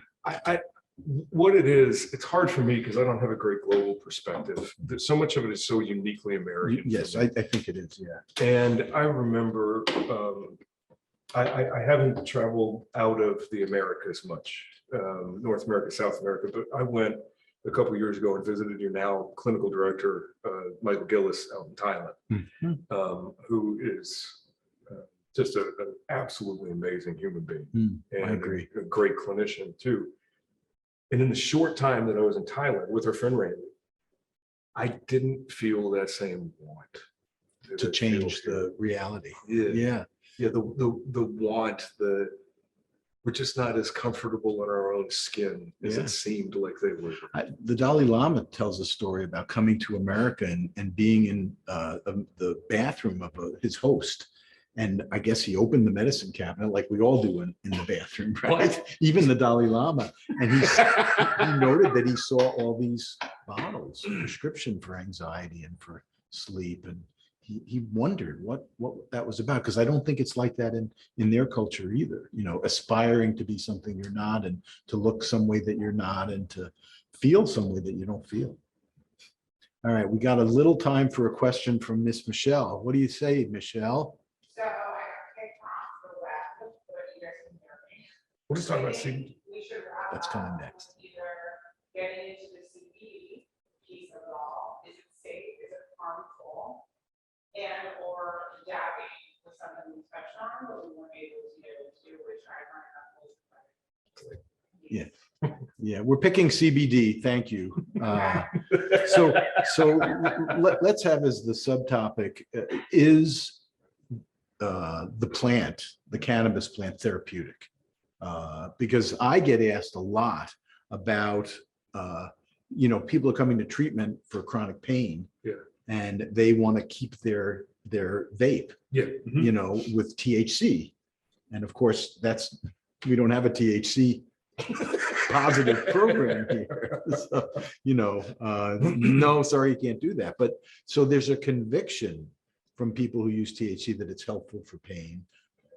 [SPEAKER 3] What it is, it's hard for me because I don't have a great global perspective. There's so much of it is so uniquely American.
[SPEAKER 2] yes, I think it is. Yeah.
[SPEAKER 3] And I remember, I haven't traveled out of the Americas much, North America, South America, but I went a couple of years ago and visited your now clinical director, Michael Gillis, out in Thailand, who is just an absolutely amazing human being. And
[SPEAKER 2] I agree.
[SPEAKER 3] A great clinician too. And in the short time that I was in Thailand with our friend Randy, I didn't feel that same want
[SPEAKER 2] To change the reality.
[SPEAKER 3] Yeah. The want, we're just not as comfortable in our own skin as it seemed like they were.
[SPEAKER 2] The Dalai Lama tells a story about coming to America and being in the bathroom of his host. And I guess he opened the medicine cabinet like we all do in the bathroom, right? Even the Dalai Lama. And he noted that he saw all these bottles, prescription for anxiety and for sleep. And he wondered what that was about, because I don't think it's like that in their culture either. You know, aspiring to be something you're not, and to look some way that you're not, and to feel some way that you don't feel. All right, we got a little time for a question from Miss Michelle. What do you say, Michelle?
[SPEAKER 1] So I got kicked off for that, but you guys can hear me.
[SPEAKER 3] We'll just talk about CBD.
[SPEAKER 1] We should wrap
[SPEAKER 2] That's coming next.
[SPEAKER 1] Either getting into the CBD piece of it all. Is it safe? Is it harmful? And or dabbing was something we touched on, but we weren't able to do, which I find that was
[SPEAKER 2] Yeah, we're picking CBD. Thank you. So let's have as the subtopic is the plant, the cannabis plant, therapeutic? Because I get asked a lot about, you know, people are coming to treatment for chronic pain.
[SPEAKER 3] Yeah.
[SPEAKER 2] And they want to keep their vape, you know, with THC. And of course, we don't have a THC positive program here. So, you know, no, sorry, you can't do that. But so there's a conviction from people who use THC that it's helpful for pain.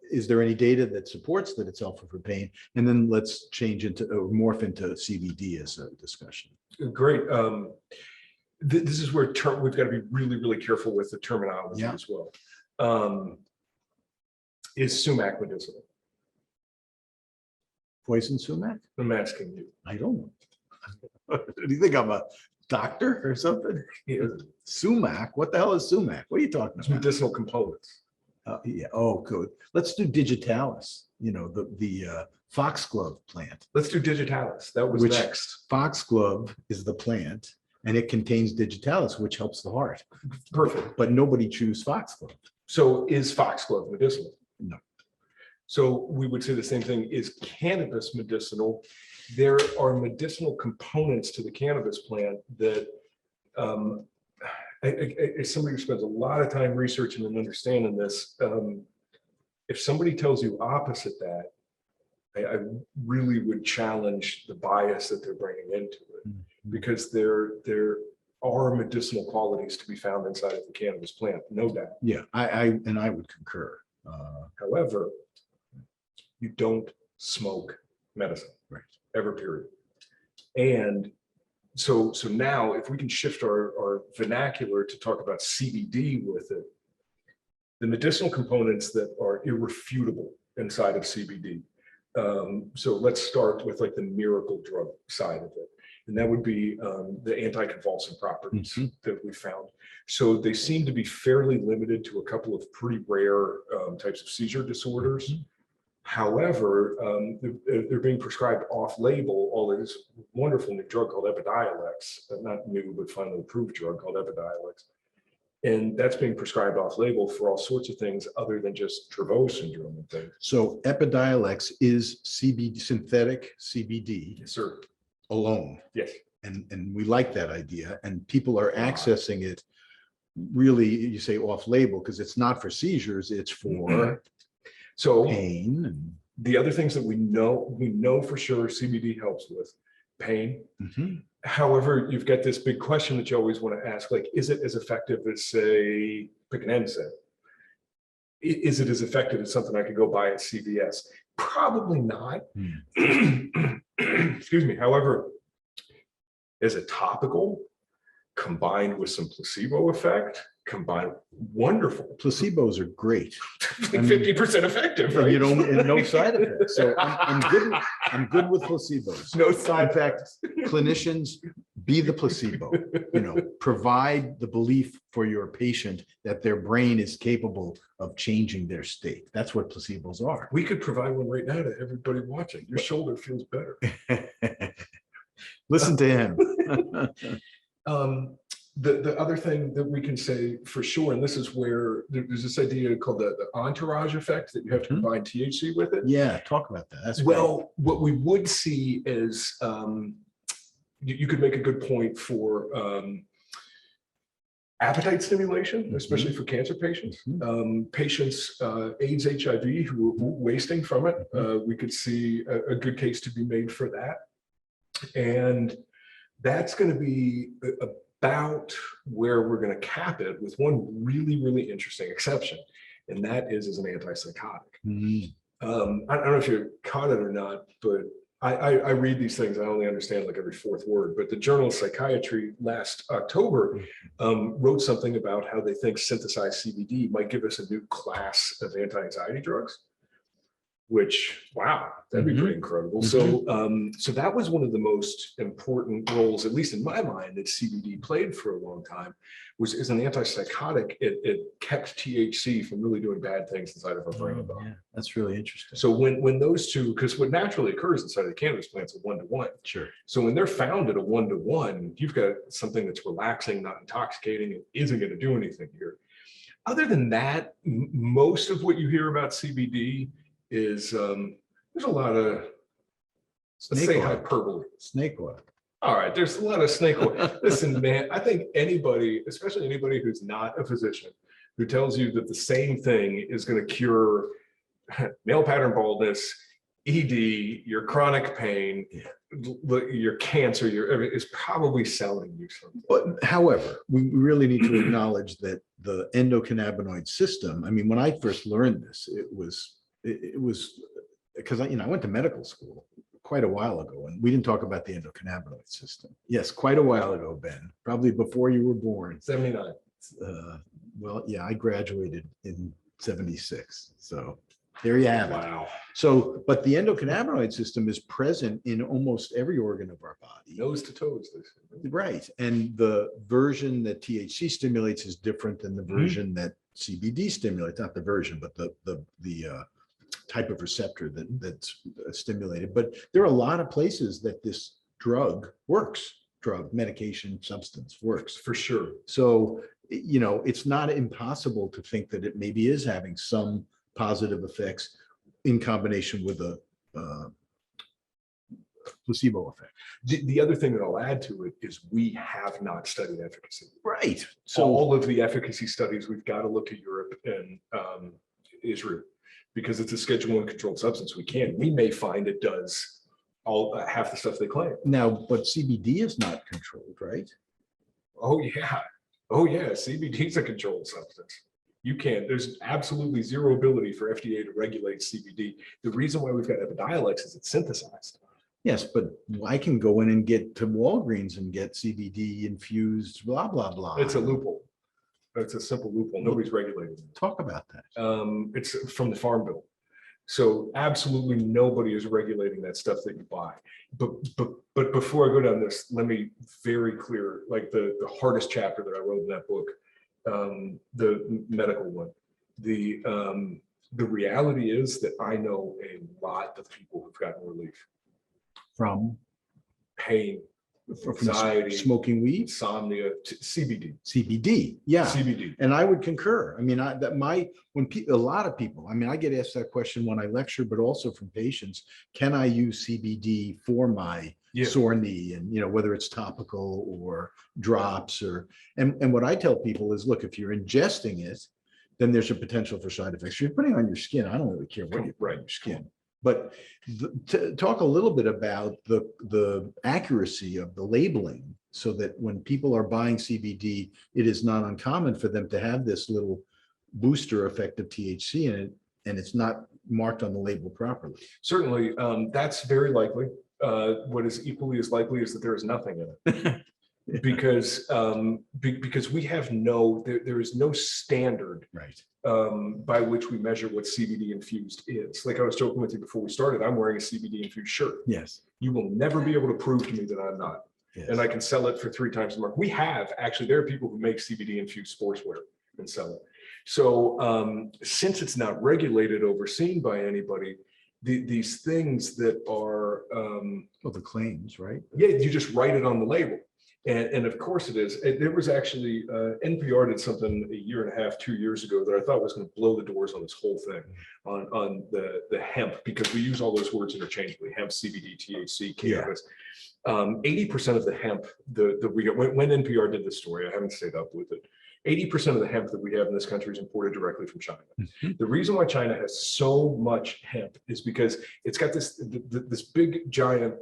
[SPEAKER 2] Is there any data that supports that it's helpful for pain? And then let's change into or morph into CBD as a discussion.
[SPEAKER 3] Great. This is where we've got to be really, really careful with the terminology as well. Is sumac medicinal?
[SPEAKER 2] Poison sumac?
[SPEAKER 3] I'm asking you.
[SPEAKER 2] I don't know. Do you think I'm a doctor or something?
[SPEAKER 3] Yeah.
[SPEAKER 2] Sumac? What the hell is sumac? What are you talking
[SPEAKER 3] It's
[SPEAKER 2] about?
[SPEAKER 3] medicinal components.
[SPEAKER 2] Yeah. Oh, good. Let's do digitalis. You know, the foxglove plant.
[SPEAKER 3] Let's do digitalis. That was next.
[SPEAKER 2] Foxglove is the plant, and it contains digitalis, which helps the heart.
[SPEAKER 3] Perfect.
[SPEAKER 2] But nobody chews foxglove.
[SPEAKER 3] So is foxglove medicinal?
[SPEAKER 2] No.
[SPEAKER 3] So we would say the same thing. Is cannabis medicinal? There are medicinal components to the cannabis plant that as somebody who spends a lot of time researching and understanding this, if somebody tells you opposite that, I really would challenge the bias that they're bringing into it, because they're are medicinal qualities to be found inside of the cannabis plant, no doubt.
[SPEAKER 2] Yeah, I would concur.
[SPEAKER 3] However, you don't smoke medicine,
[SPEAKER 2] Right.
[SPEAKER 3] ever, period. And so now if we can shift our vernacular to talk about CBD with it, the medicinal components that are irrefutable inside of CBD. So let's start with like the miracle drug side of it. And that would be the anticonvulsant properties that we found. So they seem to be fairly limited to a couple of pretty rare types of seizure disorders. However, they're being prescribed off-label, although this wonderful new drug called Epidiolex, not new, but finally approved drug called Epidiolex. And that's being prescribed off-label for all sorts of things other than just Dravet syndrome and things.
[SPEAKER 2] So Epidiolex is CBD, synthetic CBD.
[SPEAKER 3] Yes, sir.
[SPEAKER 2] Alone.
[SPEAKER 3] Yes.
[SPEAKER 2] And we like that idea. And people are accessing it really, you say off-label, because it's not for seizures, it's for
[SPEAKER 3] so
[SPEAKER 2] pain. And
[SPEAKER 3] the other things that we know for sure CBD helps with pain. However, you've got this big question that you always want to ask, like, is it as effective as, say, pick an NSAID? Is it as effective as something I could go buy at CVS? Probably not. Excuse me. However, as a topical, combined with some placebo effect, combined, wonderful.
[SPEAKER 2] placebos are great.
[SPEAKER 3] Like 50% effective, right?
[SPEAKER 2] You don't, and no side effects. So I'm good with placebos.
[SPEAKER 3] No side
[SPEAKER 2] In fact, clinicians, be the placebo. Provide the belief for your patient that their brain is capable of changing their state. That's what placebos are.
[SPEAKER 3] We could provide one right now to everybody watching. Your shoulder feels better.
[SPEAKER 2] Listen to him.
[SPEAKER 3] The other thing that we can say for sure, and this is where there's this idea called the entourage effect, that you have to combine THC with it.
[SPEAKER 2] Yeah, talk about that. That's
[SPEAKER 3] well, what we would see is you could make a good point for appetite stimulation, especially for cancer patients. Patients, AIDS, HIV, who are wasting from it, we could see a good case to be made for that. And that's going to be about where we're going to cap it, with one really, really interesting exception, and that is as an antipsychotic. I don't know if you caught it or not, but I read these things. I only understand like every fourth word, but the Journal of Psychiatry last October wrote something about how they think synthesized CBD might give us a new class of anti-anxiety drugs. Which, wow, that'd be pretty incredible. So that was one of the most important roles, at least in my mind, that CBD played for a long time, was as an antipsychotic. It kept THC from really doing bad things inside of our brain.
[SPEAKER 2] Yeah, that's really interesting.
[SPEAKER 3] So when those two, because what naturally occurs inside of the cannabis plants is a 1-to-1.
[SPEAKER 2] Sure.
[SPEAKER 3] So when they're found at a 1-to-1, you've got something that's relaxing, not intoxicating, and isn't going to do anything here. Other than that, most of what you hear about CBD is there's a lot of, let's say, hyperbole.
[SPEAKER 2] Snake oil.
[SPEAKER 3] All right, there's a lot of snake oil. Listen, man, I think anybody, especially anybody who's not a physician, who tells you that the same thing is going to cure male pattern baldness, ED, your chronic pain, your cancer, is probably selling you something.
[SPEAKER 2] But however, we really need to acknowledge that the endocannabinoid system, I mean, when I first learned this, it was because I went to medical school quite a while ago, and we didn't talk about the endocannabinoid system. Yes, quite a while ago, Ben, probably before you were born.
[SPEAKER 3] 79.
[SPEAKER 2] Well, yeah, I graduated in 76. So there you have it.
[SPEAKER 3] Wow.
[SPEAKER 2] So, but the endocannabinoid system is present in almost every organ of our body.
[SPEAKER 3] Nose to toes.
[SPEAKER 2] Right. And the version that THC stimulates is different than the version that CBD stimulates, not the version, but the type of receptor that's stimulated. But there are a lot of places that this drug works. Drug, medication, substance works.
[SPEAKER 3] For sure.
[SPEAKER 2] So, it's not impossible to think that it maybe is having some positive effects in combination with a placebo effect.
[SPEAKER 3] The other thing that I'll add to it is we have not studied efficacy.
[SPEAKER 2] Right.
[SPEAKER 3] So all of the efficacy studies, we've got to look to Europe and Israel, because it's a Schedule I controlled substance. We may find it does all half the stuff they claim.
[SPEAKER 2] Now, but CBD is not controlled, right?
[SPEAKER 3] Oh yeah. Oh yeah. CBD is a controlled substance. You can't, there's absolutely zero ability for FDA to regulate CBD. The reason why we've got Epidiolex is it's synthesized.
[SPEAKER 2] Yes, but I can go in and get to Walgreens and get CBD infused, blah, blah, blah.
[SPEAKER 3] It's a loophole. It's a simple loophole. Nobody's regulating it.
[SPEAKER 2] Talk about that.
[SPEAKER 3] It's from the Farm Bill. So absolutely nobody is regulating that stuff that you buy. But before I go down this, let me very clear, like the hardest chapter that I wrote in that book, the medical one. The reality is that I know a lot of people who've gotten relief
[SPEAKER 2] From
[SPEAKER 3] pain, anxiety,
[SPEAKER 2] smoking weed,
[SPEAKER 3] insomnia,
[SPEAKER 2] CBD. Yeah.
[SPEAKER 3] CBD.
[SPEAKER 2] And I would concur. I mean, a lot of people, I mean, I get asked that question when I lecture, but also from patients, can I use CBD for my sore knee? And, you know, whether it's topical or drops and what I tell people is, look, if you're ingesting it, then there's a potential for side effects. If you're putting on your skin, I don't really care what you put on your skin. But to talk a little bit about the accuracy of the labeling, so that when people are buying CBD, it is not uncommon for them to have this little booster effect of THC in it, and it's not marked on the label properly.
[SPEAKER 3] Certainly, that's very likely. What is equally as likely is that there is nothing in it. Because we have there is no standard
[SPEAKER 2] Right.
[SPEAKER 3] By which we measure what CBD infused is. Like I was joking with you before we started, I'm wearing a CBD infused shirt.
[SPEAKER 2] Yes.
[SPEAKER 3] You will never be able to prove to me that I'm not.
[SPEAKER 2] Yes.
[SPEAKER 3] And I can sell it for 3 times the market. We have actually, there are people who make CBD infused sportswear and sell it. So since it's not regulated, overseen by anybody, these things that are
[SPEAKER 2] Well, the claims, right?
[SPEAKER 3] yeah, you just write it on the label. And of course it is. There was actually NPR did something a year and a half, 2 years ago that I thought was going to blow the doors on this whole thing on the hemp, because we use all those words interchangeably: hemp, CBD, THC, cannabis. 80% of the hemp that we got when NPR did this story, I haven't stayed up with it. 80% of the hemp that we have in this country is imported directly from China. Mm-hmm. The reason why China has so much hemp is because it's got this big giant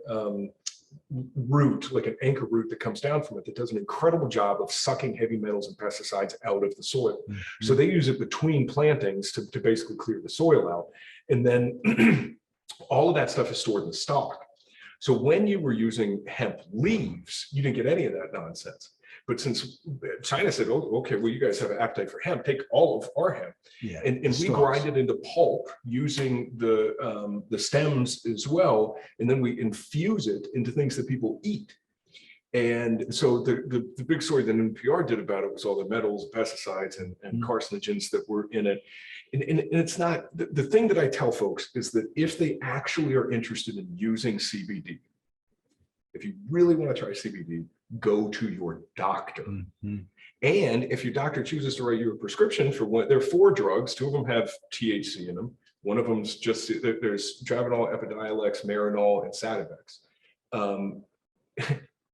[SPEAKER 3] root, like an anchor root that comes down from it, that does an incredible job of sucking heavy metals and pesticides out of the soil. Mm-hmm. So they use it between plantings to basically clear the soil out. And then all of that stuff is stored in the stalk. So when you were using hemp leaves, you didn't get any of that nonsense. But since China said, oh, okay, well, you guys have an appetite for hemp, take all of our hemp. Yeah, and we grind it into pulp using the stems as well. And then we infuse it into things that people eat. And so the big story that NPR did about it was all the metals, pesticides, and carcinogens that were in it. And it's not, the thing that I tell folks is that if they actually are interested in using CBD, if you really want to try CBD, go to your doctor. Mm-hmm. And if your doctor chooses to write you a prescription for one, there are 4 drugs. 2 of them have THC in them. One of them's just, there's Dronabinol, Epidiolex, Marinol, and Sativex.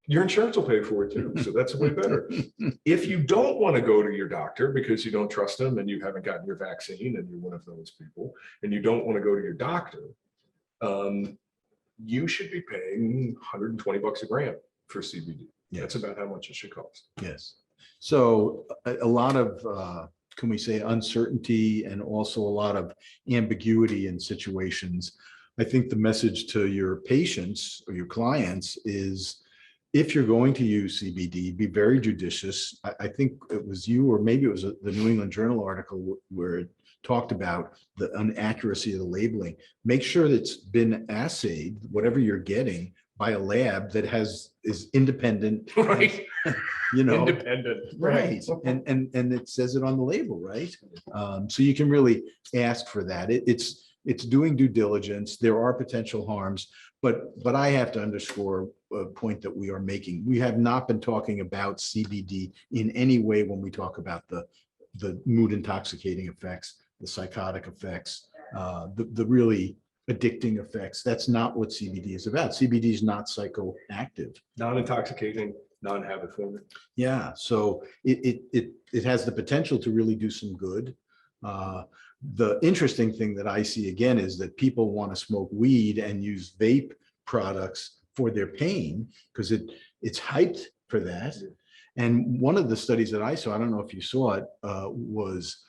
[SPEAKER 3] Your insurance will pay for it too, so that's way better. If you don't want to go to your doctor because you don't trust them and you haven't gotten your vaccine and you're one of those people, and you don't want to go to your doctor, you should be paying $120 a gram for CBD. Yes. That's about how much it should cost.
[SPEAKER 2] Yes. So a lot of, can we say, uncertainty and also a lot of ambiguity in situations. I think the message to your patients or your clients is, if you're going to use CBD, be very judicious. I think it was you, or maybe it was the New England Journal article where it talked about the inaccuracy of the labeling. Make sure that it's been assayed, whatever you're getting, by a lab that is independent,
[SPEAKER 3] right?
[SPEAKER 2] You know,
[SPEAKER 3] independent,
[SPEAKER 2] right? And it says it on the label, right? So you can really ask for that. It's doing due diligence. There are potential harms, but I have to underscore a point that we are making. We have not been talking about CBD in any way when we talk about the mood intoxicating effects, the psychotic effects, the really addicting effects. That's not what CBD is about. CBD is not psychoactive,
[SPEAKER 3] non-intoxicating, non-habit forming.
[SPEAKER 2] Yeah, so it has the potential to really do some good. The interesting thing that I see again is that people want to smoke weed and use vape products for their pain because it's hyped for that. And one of the studies that I saw, I don't know if you saw it, was,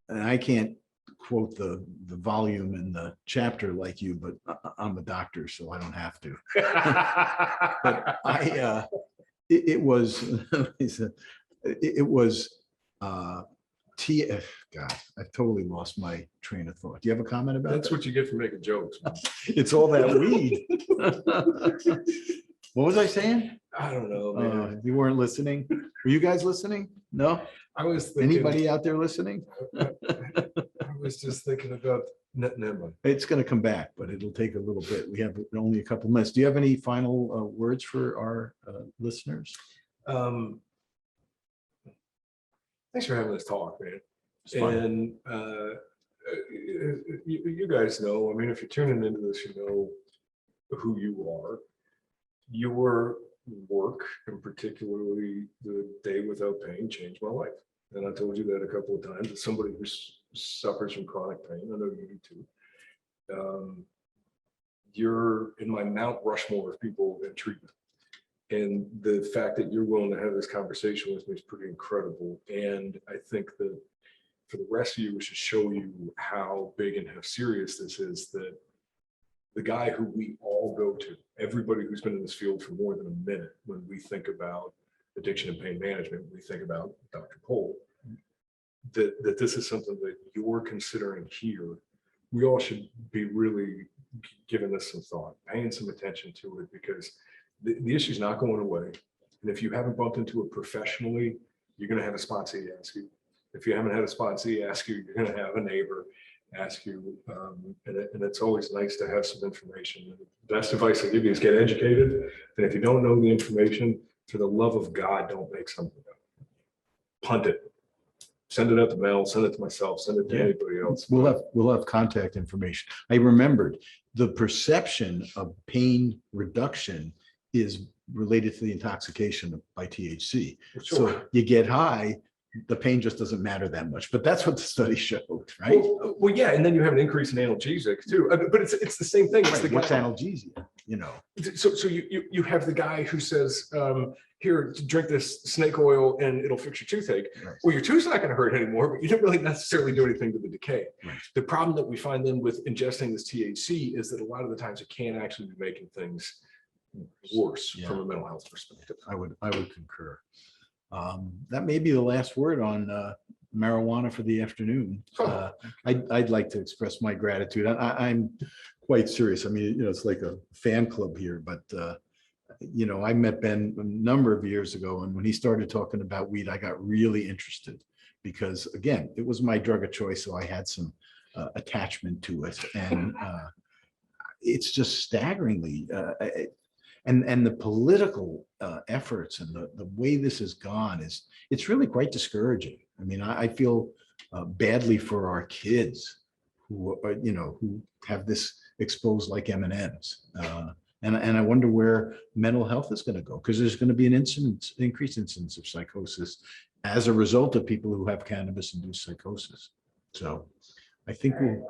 [SPEAKER 2] and I can't quote the volume and the chapter like you, but I'm a doctor, so I don't have to. But it was, it was, God, I've totally lost my train of thought. Do you have a comment about
[SPEAKER 3] That's
[SPEAKER 2] that?
[SPEAKER 3] what you get for making jokes.
[SPEAKER 2] It's all that weed. What was I saying?
[SPEAKER 3] I don't know, man.
[SPEAKER 2] You weren't listening? Were you guys listening? No?
[SPEAKER 3] I was thinking,
[SPEAKER 2] Anybody out there listening?
[SPEAKER 3] I was just thinking about, never mind.
[SPEAKER 2] It's going to come back, but it'll take a little bit. We have only a couple minutes. Do you have any final words for our listeners?
[SPEAKER 3] Thanks for having this talk, man.
[SPEAKER 2] It's fun.
[SPEAKER 3] And you guys know, I mean, if you're tuning into this, you know who you are. Your work, and particularly the Day Without Pain, changed my life. And I told you that a couple of times. As somebody who suffers from chronic pain, I know you do too. You're in my Mount Rushmore of people in treatment. And the fact that you're willing to have this conversation with me is pretty incredible. And I think that for the rest of you, we should show you how big and how serious this is, that the guy who we all go to, everybody who's been in this field for more than a minute, when we think about addiction and pain management, we think about Dr. Pohl, that this is something that you're considering here. We all should be really giving this some thought, paying some attention to it, because the issue is not going away. And if you haven't bumped into it professionally, you're going to have a sponsee ask you. If you haven't had a sponsee ask you, you're going to have a neighbor ask you. And it's always nice to have some information. The best advice I give you is get educated. And if you don't know the information, for the love of God, don't make something up. Punt it. Send it out to Mel, send it to myself, send it to anybody else.
[SPEAKER 2] We'll have contact information. I remembered the perception of pain reduction is related to the intoxication by THC.
[SPEAKER 3] Sure.
[SPEAKER 2] So you get high, the pain just doesn't matter that much. But that's what the study showed, right?
[SPEAKER 3] Well, yeah, and then you have an increase in analgesics too. But it's the same thing. It's
[SPEAKER 2] Right.
[SPEAKER 3] the
[SPEAKER 2] What's
[SPEAKER 3] guy,
[SPEAKER 2] analgesia? You know.
[SPEAKER 3] So you have the guy who says, here, drink this snake oil and it'll fix your toothache.
[SPEAKER 2] Right.
[SPEAKER 3] Well, your tooth's not going to hurt anymore, but you didn't really necessarily do anything to the decay.
[SPEAKER 2] Right.
[SPEAKER 3] The problem that we find then with ingesting this THC is that a lot of the times it can actually be making things worse from a mental health perspective.
[SPEAKER 2] I would concur. That may be the last word on marijuana for the afternoon. I'd like to express my gratitude. I'm quite serious. I mean, you know, it's like a fan club here, but you know, I met Ben a number of years ago, and when he started talking about weed, I got really interested because, again, it was my drug of choice, so I had some attachment to it, and it's just staggeringly. And the political efforts and the way this has gone it's really quite discouraging. I mean, I feel badly for our kids who are, you know, who have this exposed like M&Ms. And I wonder where mental health is going to go, because there's going to be an increased incidence of psychosis as a result of people who have cannabis-induced psychosis. So I think we'll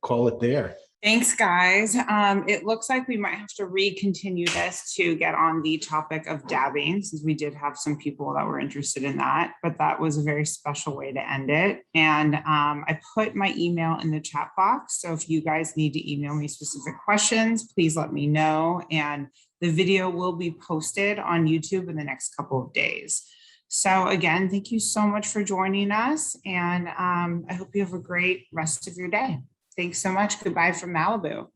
[SPEAKER 2] call it there.
[SPEAKER 1] Thanks, guys. It looks like we might have to recontinue this to get on the topic of dabbing, since we did have some people that were interested in that, but that was a very special way to end it. And I put my email in the chat box. So if you guys need to email me specific questions, please let me know. And the video will be posted on YouTube in the next couple of days. So again, thank you so much for joining us. And I hope you have a great rest of your day. Thanks so much. Goodbye from Malibu.